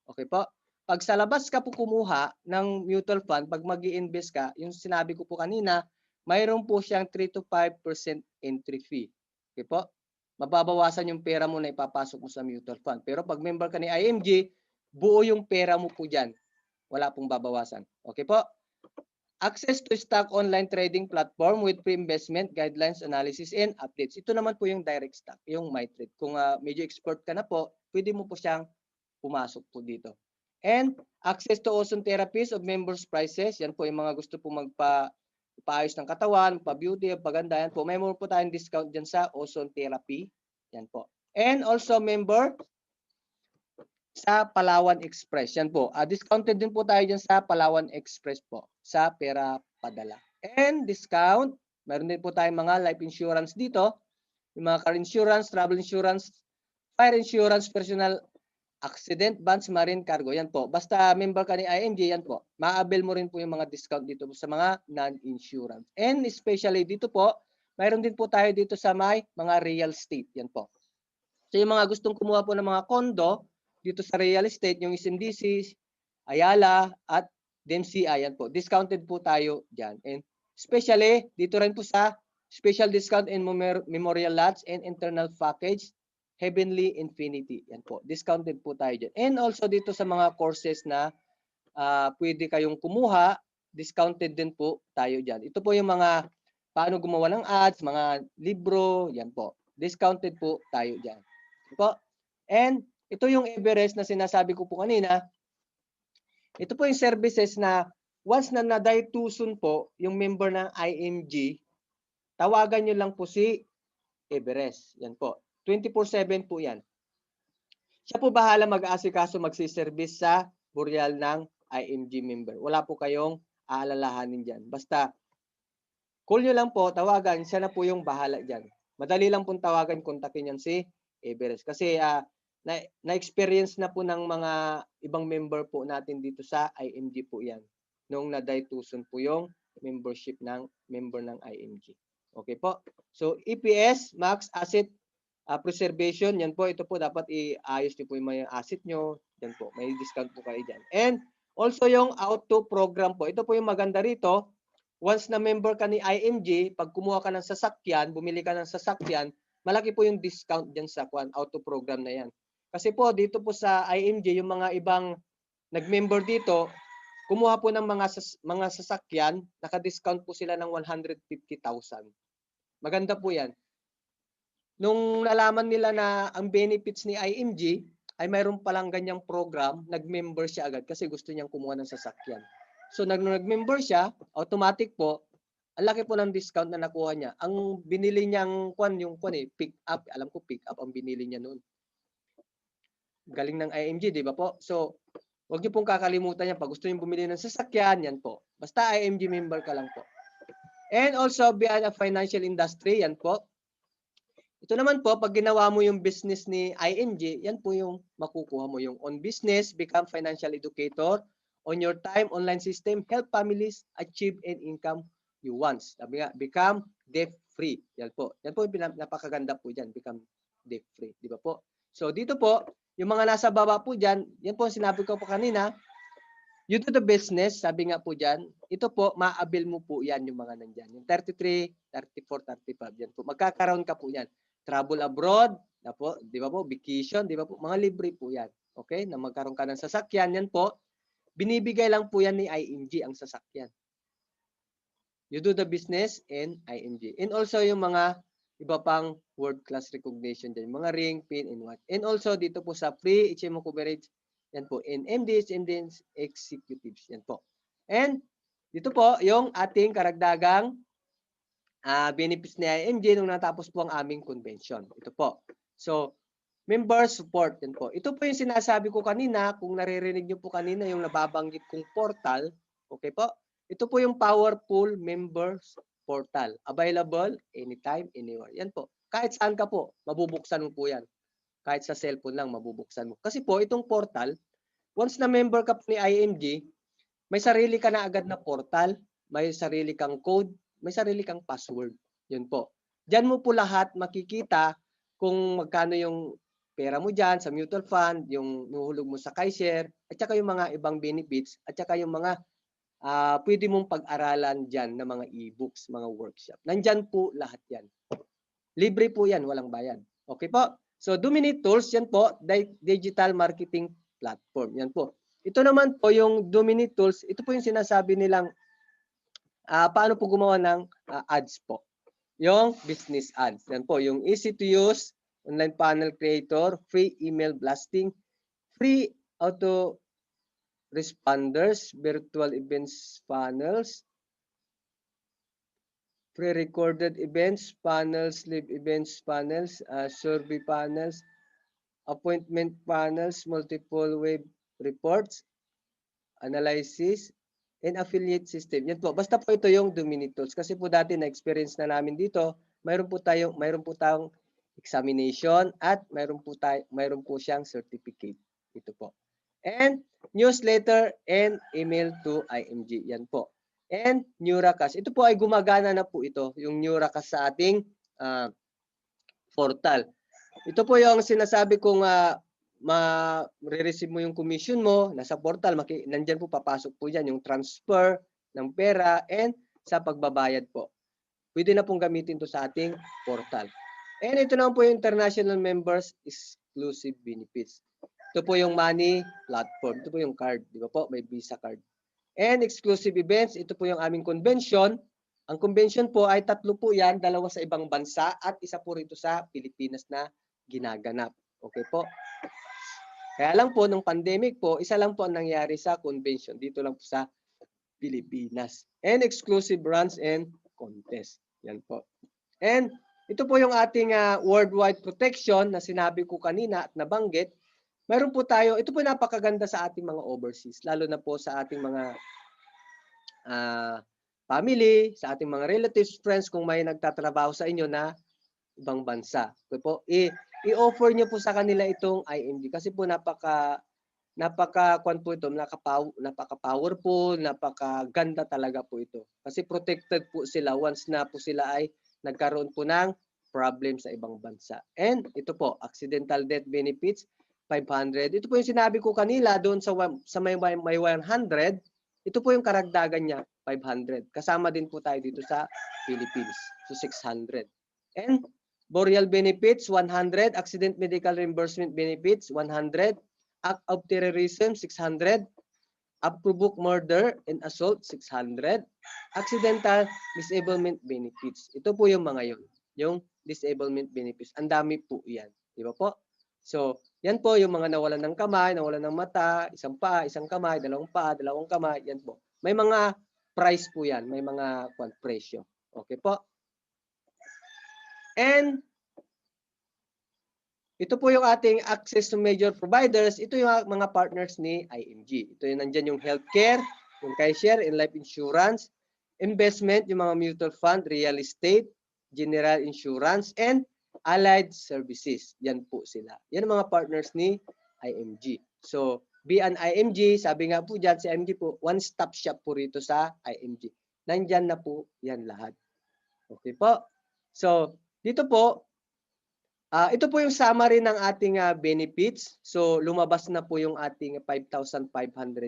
Okay po? Pag sa labas ka po kumuha ng mutual fund, pag mag-i-invest ka, yung sinabi ko po kanina, mayroon po siyang 3 to 5% entry fee. Okay po? Mababawasan yung pera mo na ipapasok mo sa mutual fund. Pero pag member ka ni IMG, buo yung pera mo po dyan. Wala pong babawasan. Okay po? Access to stock online trading platform with pre-investment guidelines, analysis, and updates. Ito naman po yung direct stock, yung MyTrade. Kung medyo expert ka na po, pwede mo po siyang pumasok po dito. And access to ozone therapies of members' prices. Yan po yung mga gusto po magpa-ayos ng katawan, pa-beauty, paganda. Yan po. May more po tayong discount dyan sa ozone therapy. Yan po. And also member sa Palawan Express. Yan po. Discounted din po tayo dyan sa Palawan Express po. Sa pera padala. And discount. Meron din po tayong mga life insurance dito. Yung mga car insurance, travel insurance, fire insurance, personal accident, bonds, marine cargo. Yan po. Basta member ka ni IMG, yan po. Ma-avail mo rin po yung mga discount dito sa mga non-insurance. And especially dito po, mayroon din po tayo dito sa may mga real estate. Yan po. So yung mga gustong kumuha po ng mga condo dito sa real estate, yung SMDC, Ayala, at DMCI, yan po. Discounted po tayo dyan. And especially, dito rin po sa special discount in memorial lots and internal package, Heavenly Infinity. Yan po. Discounted po tayo dyan. And also dito sa mga courses na pwede kayong kumuha, discounted din po tayo dyan. Ito po yung mga paano gumawa ng ads, mga libro, yan po. Discounted po tayo dyan. Po. And ito yung Everest na sinasabi ko po kanina. Ito po yung services na once na na-tuition po yung member ng IMG, tawagan nyo lang po si Everest. Yan po. 24/7 po yan. Siya po bahala mag-aasikaso magsiservice sa burial ng IMG member. Wala po kayong aalalahanin dyan. Basta call nyo lang po, tawagan, siya na po yung bahala dyan. Madali lang pong tawagan, kontakin yan si Everest. Kasi na-experience na po ng mga ibang member po natin dito sa IMG po yan. Nung na-tuition po yung membership ng member ng IMG. Okay po? So, EPS, Max Asset Preservation, yan po. Ito po dapat iayos nyo po yung mga asset nyo. Yan po, may discount po kayo dyan. And also yung auto program po. Ito po yung maganda rito. Once na member ka ni IMG, pag kumuha ka ng sasakyan, bumili ka ng sasakyan, malaki po yung discount dyan sa auto program na yan. Kasi po, dito po sa IMG, yung mga ibang nag-member dito, kumuha po ng mga sasakyan, naka-discount po sila ng 150,000. Maganda po yan. Nung nalaman nila na ang benefits ni IMG ay mayroon palang ganyang program, nag-member siya agad kasi gusto niyang kumuha ng sasakyan. So nag-member siya, automatic po, ang laki po ng discount na nakuha niya. Ang binili niyang pick up, alam ko pick up ang binili niya noon. Galing ng IMG, di ba po? So, huwag niyo pong kakalimutan yan. Pag gusto niyo bumili ng sasakyan, yan po. Basta IMG member ka lang po. And also, beyond a financial industry, yan po. Ito naman po, pag ginawa mo yung business ni IMG, yan po yung makukuha mo. Yung on business, become financial educator, on your time, online system, help families achieve an income you want. Sabi nga, become debt-free. Yan po. Yan po yung napakaganda po dyan, become debt-free. Di ba po? So dito po, yung mga nasa baba po dyan, yan po sinabi ko po kanina, you do the business, sabi nga po dyan, ito po, ma-avail mo po yan yung mga nandyan. Yung 33, 34, 35, yan po. Magkakaroon ka po yan. Travel abroad, na po, di ba po, vacation, di ba po, mga libre po yan. Okay, na magkaroon ka ng sasakyan, yan po, binibigay lang po yan ni IMG ang sasakyan. You do the business and IMG. And also yung mga iba pang world-class recognition dyan, mga ring, pin, and what. And also dito po sa free HMO coverage, yan po, and MDs, MDs, executives, yan po. And dito po yung ating karagdagang benefits ni IMG nung natapos po ang aming convention. Ito po. So, member support. Yan po. Ito po yung sinasabi ko kanina, kung naririnig nyo po kanina yung nababanggit kong portal. Okay po? Ito po yung powerful members portal. Available anytime, anywhere. Yan po. Kahit saan ka po, mabubuksan mo po yan. Kahit sa cellphone lang, mabubuksan mo. Kasi po, itong portal, once na member ka po ni IMG, may sarili ka na agad na portal, may sarili kang code, may sarili kang password. Yun po. Diyan mo po lahat makikita kung magkano yung pera mo dyan sa mutual fund, yung nuhulog mo sa Kaiser, at saka yung mga ibang benefits, at saka yung mga pwede mong pag-aralan dyan na mga e-books, mga workshop. Nandyan po lahat yan. Libre po yan, walang bayad. Okay po? So, Dominate Tools, yan po, digital marketing platform. Yan po. Ito naman po yung Dominate Tools, ito po yung sinasabi nilang paano po gumawa ng ads po. Yung business ads. Yan po, yung easy to use, online panel creator, free email blasting, free auto responders, virtual events panels, pre-recorded events, panels, live events panels, survey panels, appointment panels, multiple web reports, analysis, and affiliate system. Yan po. Basta po ito yung Dominate Tools. Kasi po dati na-experience na namin dito, mayroon po tayong examination at mayroon po siyang certificate. Ito po. And newsletter and email to IMG. Yan po. And Newracast. Ito po ay gumagana na po ito, yung Newracast sa ating portal. Ito po yung sinasabi kong ma-receive mo yung commission mo, nasa portal, nandyan po papasok po dyan yung transfer ng pera and sa pagbabayad po. Pwede na pong gamitin to sa ating portal. And ito naman po yung international members exclusive benefits. Ito po yung money platform. Ito po yung card. Di ba po? May Visa card. And exclusive events. Ito po yung aming convention. Ang convention po ay 3 po yan, 2 sa ibang bansa at isa po rito sa Pilipinas na ginaganap. Okay po? Kaya lang po, nung pandemic po, isa lang po ang nangyari sa convention. Dito lang po sa Pilipinas. And exclusive runs and contest. Yan po. And ito po yung ating worldwide protection na sinabi ko kanina at nabanggit. Meron po tayo, ito po napakaganda sa ating mga overseas, lalo na po sa ating mga family, sa ating mga relatives, friends, kung may nagtatrabaho sa inyo na ibang bansa. Okay po, i-offer niyo po sa kanila itong IMG kasi po napaka-kwan po ito, napaka-powerful, napakaganda talaga po ito. Kasi protected po sila once na po sila ay nagkaroon po ng problem sa ibang bansa. And ito po, accidental death benefits, 500. Ito po yung sinabi ko kanila doon sa may 100. Ito po yung karagdagan niya, 500. Kasama din po tayo dito sa Philippines. So 600. And burial benefits, 100. Accident medical reimbursement benefits, 100. Act of terrorism, 600. Unprovoked murder and assault, 600. Accidental disablement benefits. Ito po yung mga yun. Yung disablement benefits. Ang dami po yan. Di ba po? So, yan po yung mga nawalan ng kamay, nawalan ng mata, isang paa, isang kamay, dalawang paa, dalawang kamay. Yan po. May mga price po yan. May mga presyo. Okay po? And ito po yung ating access to major providers. Ito yung mga partners ni IMG. Ito yung nandyan yung healthcare, yung Kaiser, and life insurance, investment, yung mga mutual fund, real estate, general insurance, and allied services. Yan po sila. Yan ang mga partners ni IMG. So, be an IMG, sabi nga po dyan, si IMG po, one-stop shop po rito sa IMG. Nandyan na po yan lahat. Okay po? So, dito po, ito po yung summary ng ating benefits. So, lumabas na po yung ating 5,500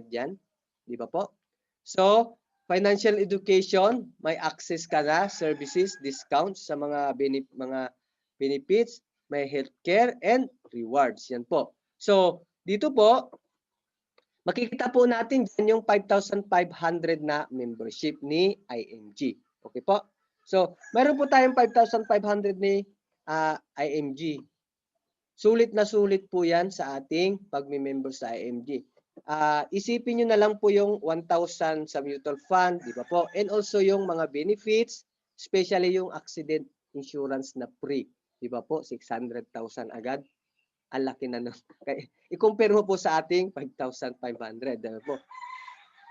yan. Di ba po? So, financial education, may access ka na, services, discounts sa mga benefits, may healthcare, and rewards. Yan po. So, dito po, makikita po natin dyan yung 5,500 na membership ni IMG. Okay po? So, meron po tayong 5,500 ni IMG. Sulit na sulit po yan sa ating pagme-member sa IMG. Isipin nyo na lang po yung 1,000 sa mutual fund, di ba po? And also yung mga benefits, especially yung accident insurance na free. Di ba po? 600,000 agad. Ang laki na nun. I-compare mo po sa ating 5,500. Di ba po?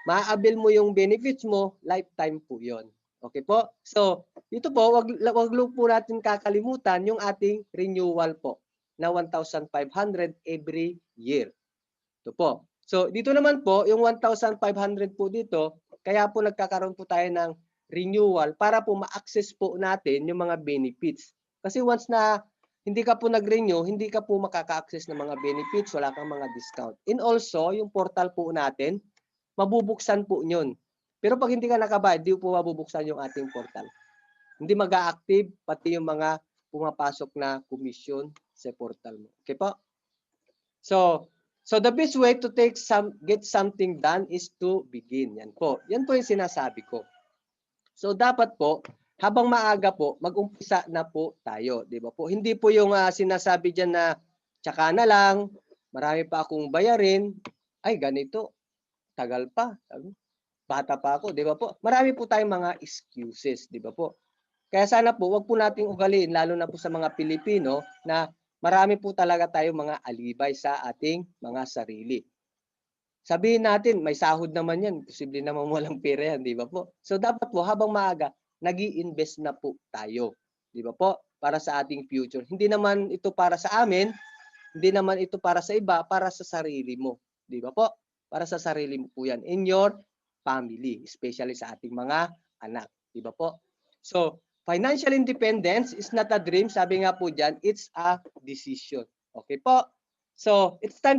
Ma-avail mo yung benefits mo, lifetime po yon. Okay po? So, dito po, wag po natin kakalimutan yung ating renewal po na 1,500 every year. Ito po. So, dito naman po, yung 1,500 po dito, kaya po nagkakaroon po tayo ng renewal para po ma-access po natin yung mga benefits. Kasi once na hindi ka po nag-renew, hindi ka po makaka-access ng mga benefits, wala kang mga discount. And also, yung portal po natin, mabubuksan po yun. Pero pag hindi ka nakabayad, di po mabubuksan yung ating portal. Hindi mag-a-active, pati yung mga pumapasok na commission sa portal mo. Okay po? So the best way to get something done is to begin. Yan po. Yan po yung sinasabi ko. So dapat po, habang maaga po, mag-umpisa na po tayo. Di ba po? Hindi po yung sinasabi dyan na tsaka na lang, marami pa akong bayarin, ay ganito, tagal pa. Bata pa ako, di ba po? Marami po tayong mga excuses, di ba po? Kaya sana po, wag po nating ugaliin, lalo na po sa mga Pilipino, na marami po talaga tayong mga alibay sa ating mga sarili. Sabihin natin, may sahod naman yan. Posible naman walang pera yan, di ba po? So dapat po, habang maaga, nag-i-invest na po tayo. Di ba po? Para sa ating future. Hindi naman ito para sa amin, hindi naman ito para sa iba, para sa sarili mo. Di ba po? Para sa sarili mo po yan. In your family, especially sa ating mga anak. Di ba po? So, financial independence is not a dream. Sabi nga po dyan, it's a decision. Okay po? So, it's time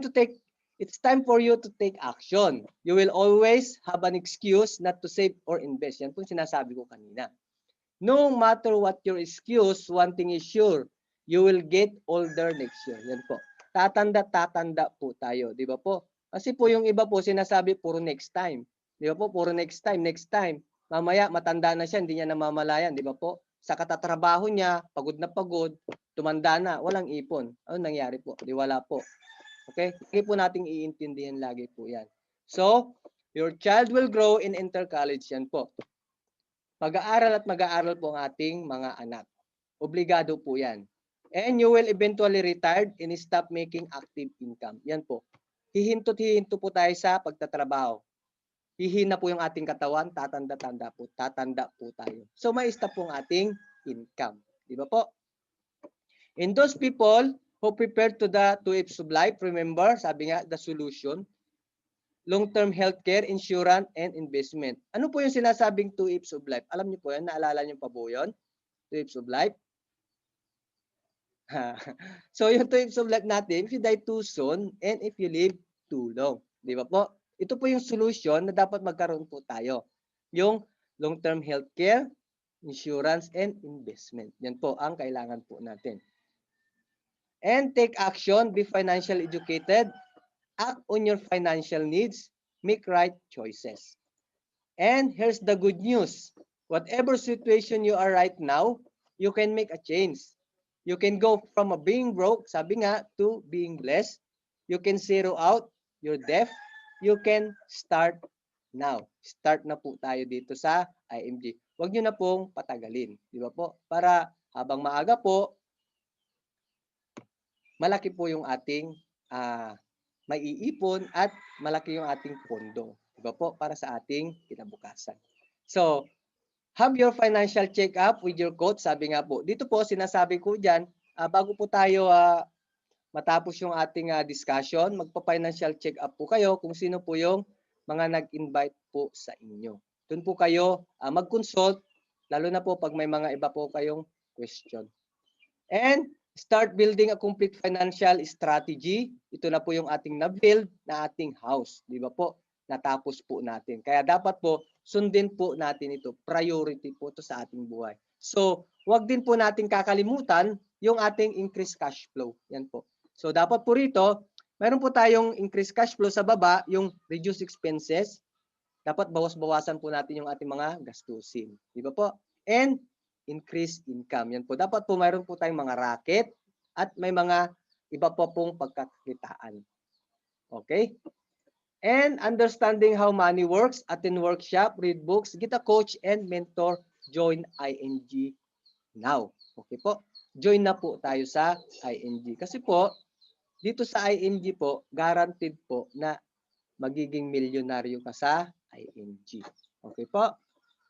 for you to take action. You will always have an excuse not to save or invest. Yan po sinasabi ko kanina. No matter what your excuse, one thing is sure, you will get older next year. Yan po. Tatanda po tayo. Di ba po? Kasi po yung iba po sinasabi puro next time. Di ba po? Puro next time. mamaya matanda na siya, hindi niya namamalayan, di ba po? Sa katatrabaho niya, pagod na pagod, tumanda na, walang ipon. Ano nangyari po? Di wala po. Okay? Hindi po nating iintindihan lagi po yan. So, your child will grow in inter-college yan po. Mag-aaral at mag-aaral po ang ating mga anak. Obligado po yan. And you will eventually retire and stop making active income. Yan po. Hihinto po tayo sa pagtatrabaho. Hihina po yung ating katawan, tatanda po tayo. So may stop po ang ating income. Di ba po? And those people who prepare to the 2 F's of life, remember, sabi nga, the solution, long-term healthcare, insurance, and investment. Ano po yung sinasabing 2 F's of life? Alam niyo po yan? Naalala niyo pa po yun? 2 F's of life? So yung 2 F's of life natin, if you die too soon and if you live too long. Di ba po? Ito po yung solution na dapat magkaroon po tayo. Yung long-term healthcare, insurance, and investment. Yan po ang kailangan po natin. And take action, be financially educated, act on your financial needs, make right choices. And here's the good news. Whatever situation you are right now, you can make a change. You can go from being broke, sabi nga, to being blessed. You can zero out your debt. You can start now. Start na po tayo dito sa IMG. Huwag nyo na pong patagalin. Di ba po? Para habang maaga po, malaki po yung ating maiipon at malaki yung ating pondo. Di ba po? Para sa ating kinabukasan. So, have your financial check-up with your coach. Sabi nga po, dito po sinasabi ko dyan, bago po tayo matapos yung ating discussion, magpa-financial check-up po kayo kung sino po yung mga nag-invite po sa inyo. Doon po kayo mag-consult, lalo na po pag may mga iba po kayong question. And start building a complete financial strategy. Ito na po yung ating na-build na ating house. Di ba po? Natapos po natin. Kaya dapat po, sundin po natin ito. Priority po ito sa ating buhay. So, wag din po natin kakalimutan yung ating increased cash flow. Yan po. So, dapat po rito, mayroon po tayong increased cash flow sa baba, yung reduced expenses. Dapat bawas-bawasan po natin yung ating mga gastusin. Di ba po? And increased income. Yan po. Dapat po mayroon po tayong mga racket at may mga iba po pong pagkakitaan. Okay? And understanding how money works, attend workshop, read books, get a coach and mentor, join ING now. Okay po? Join na po tayo sa ING. Kasi po, dito sa ING po, guaranteed po na magiging milyonaryo ka sa ING. Okay po?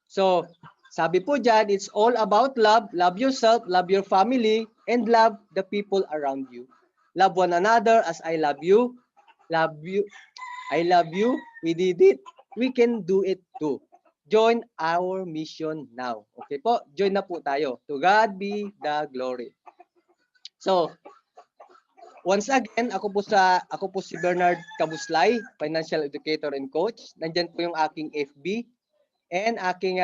So, sabi po dyan, it's all about love. Love yourself, love your family, and love the people around you. Love one another as I love you. Love you. I love you. We did it. We can do it too. Join our mission now. Okay po? Join na po tayo. To God be the glory. So, once again, ako po si Bernard Cabuslay, financial educator and coach. Nandiyan po yung aking FB and aking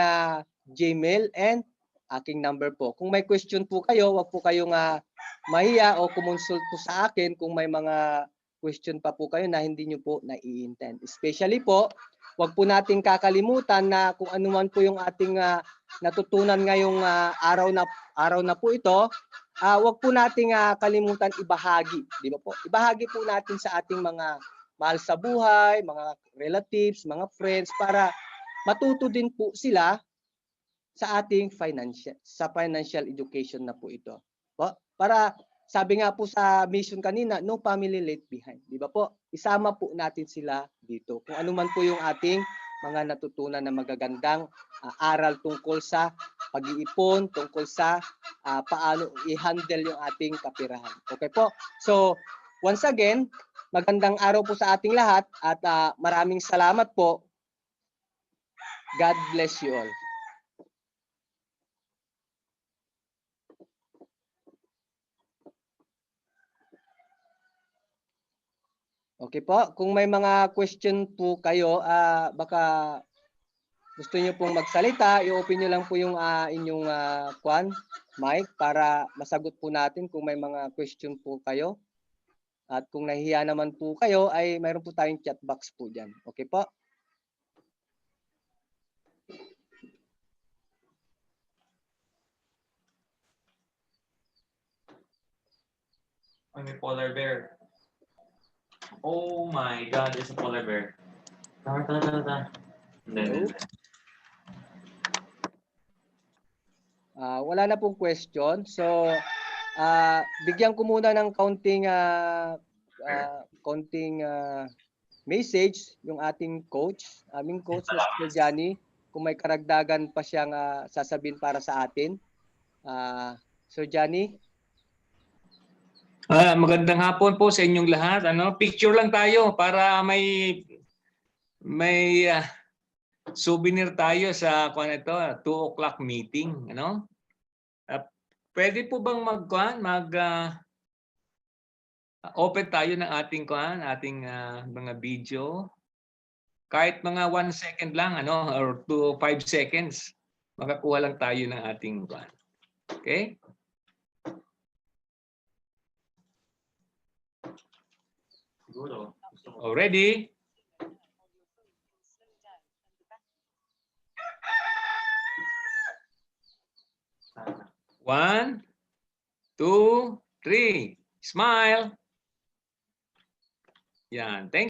Gmail and aking number po. Kung may question po kayo, wag po kayong mahiya o kumonsult po sa akin kung may mga question pa po kayo na hindi nyo po nai-intend. Especially po, wag po nating kakalimutan na kung ano man po yung ating natutunan ngayong araw na po ito, wag po nating kalimutan ibahagi. Di ba po? Ibahagi po natin sa ating mga mahal sa buhay, mga relatives, mga friends, para matuto din po sila sa ating financial education na po ito. Po? Para sabi nga po sa mission kanina, no family left behind. Di ba po? Isama po natin sila dito. Kung ano man po yung ating mga natutunan na magagandang aral tungkol sa pag-iipon, tungkol sa paano i-handle yung ating kapirahan. Okay po? So, once again, magandang araw po sa ating lahat at maraming salamat po. God bless you all. Okay po, kung may mga question po kayo, baka gusto niyo pong magsalita, i-open niyo lang po yung inyong mic para masagot po natin kung may mga question po kayo. At kung nahihiya naman po kayo, ay mayroon po tayong chat box po dyan. Okay po? may polar bear. Oh my God, there's a polar bear. Tara. Hindi. Wala na pong question. So, bigyan ko muna ng konting message yung ating coach, aming coach na si Johnny, kung may karagdagan pa siyang sasabihin para sa atin. Sir Johnny? Magandang hapon po sa inyong lahat. Picture lang tayo para may souvenir tayo sa 2 o'clock meeting, pwede po bang open tayo ng ating mga video? Kahit mga 1 second lang, or 5 seconds, makakuha lang tayo ng ating Okay? Siguro. Ready? One, 2, 3. Smile. Yan. Thank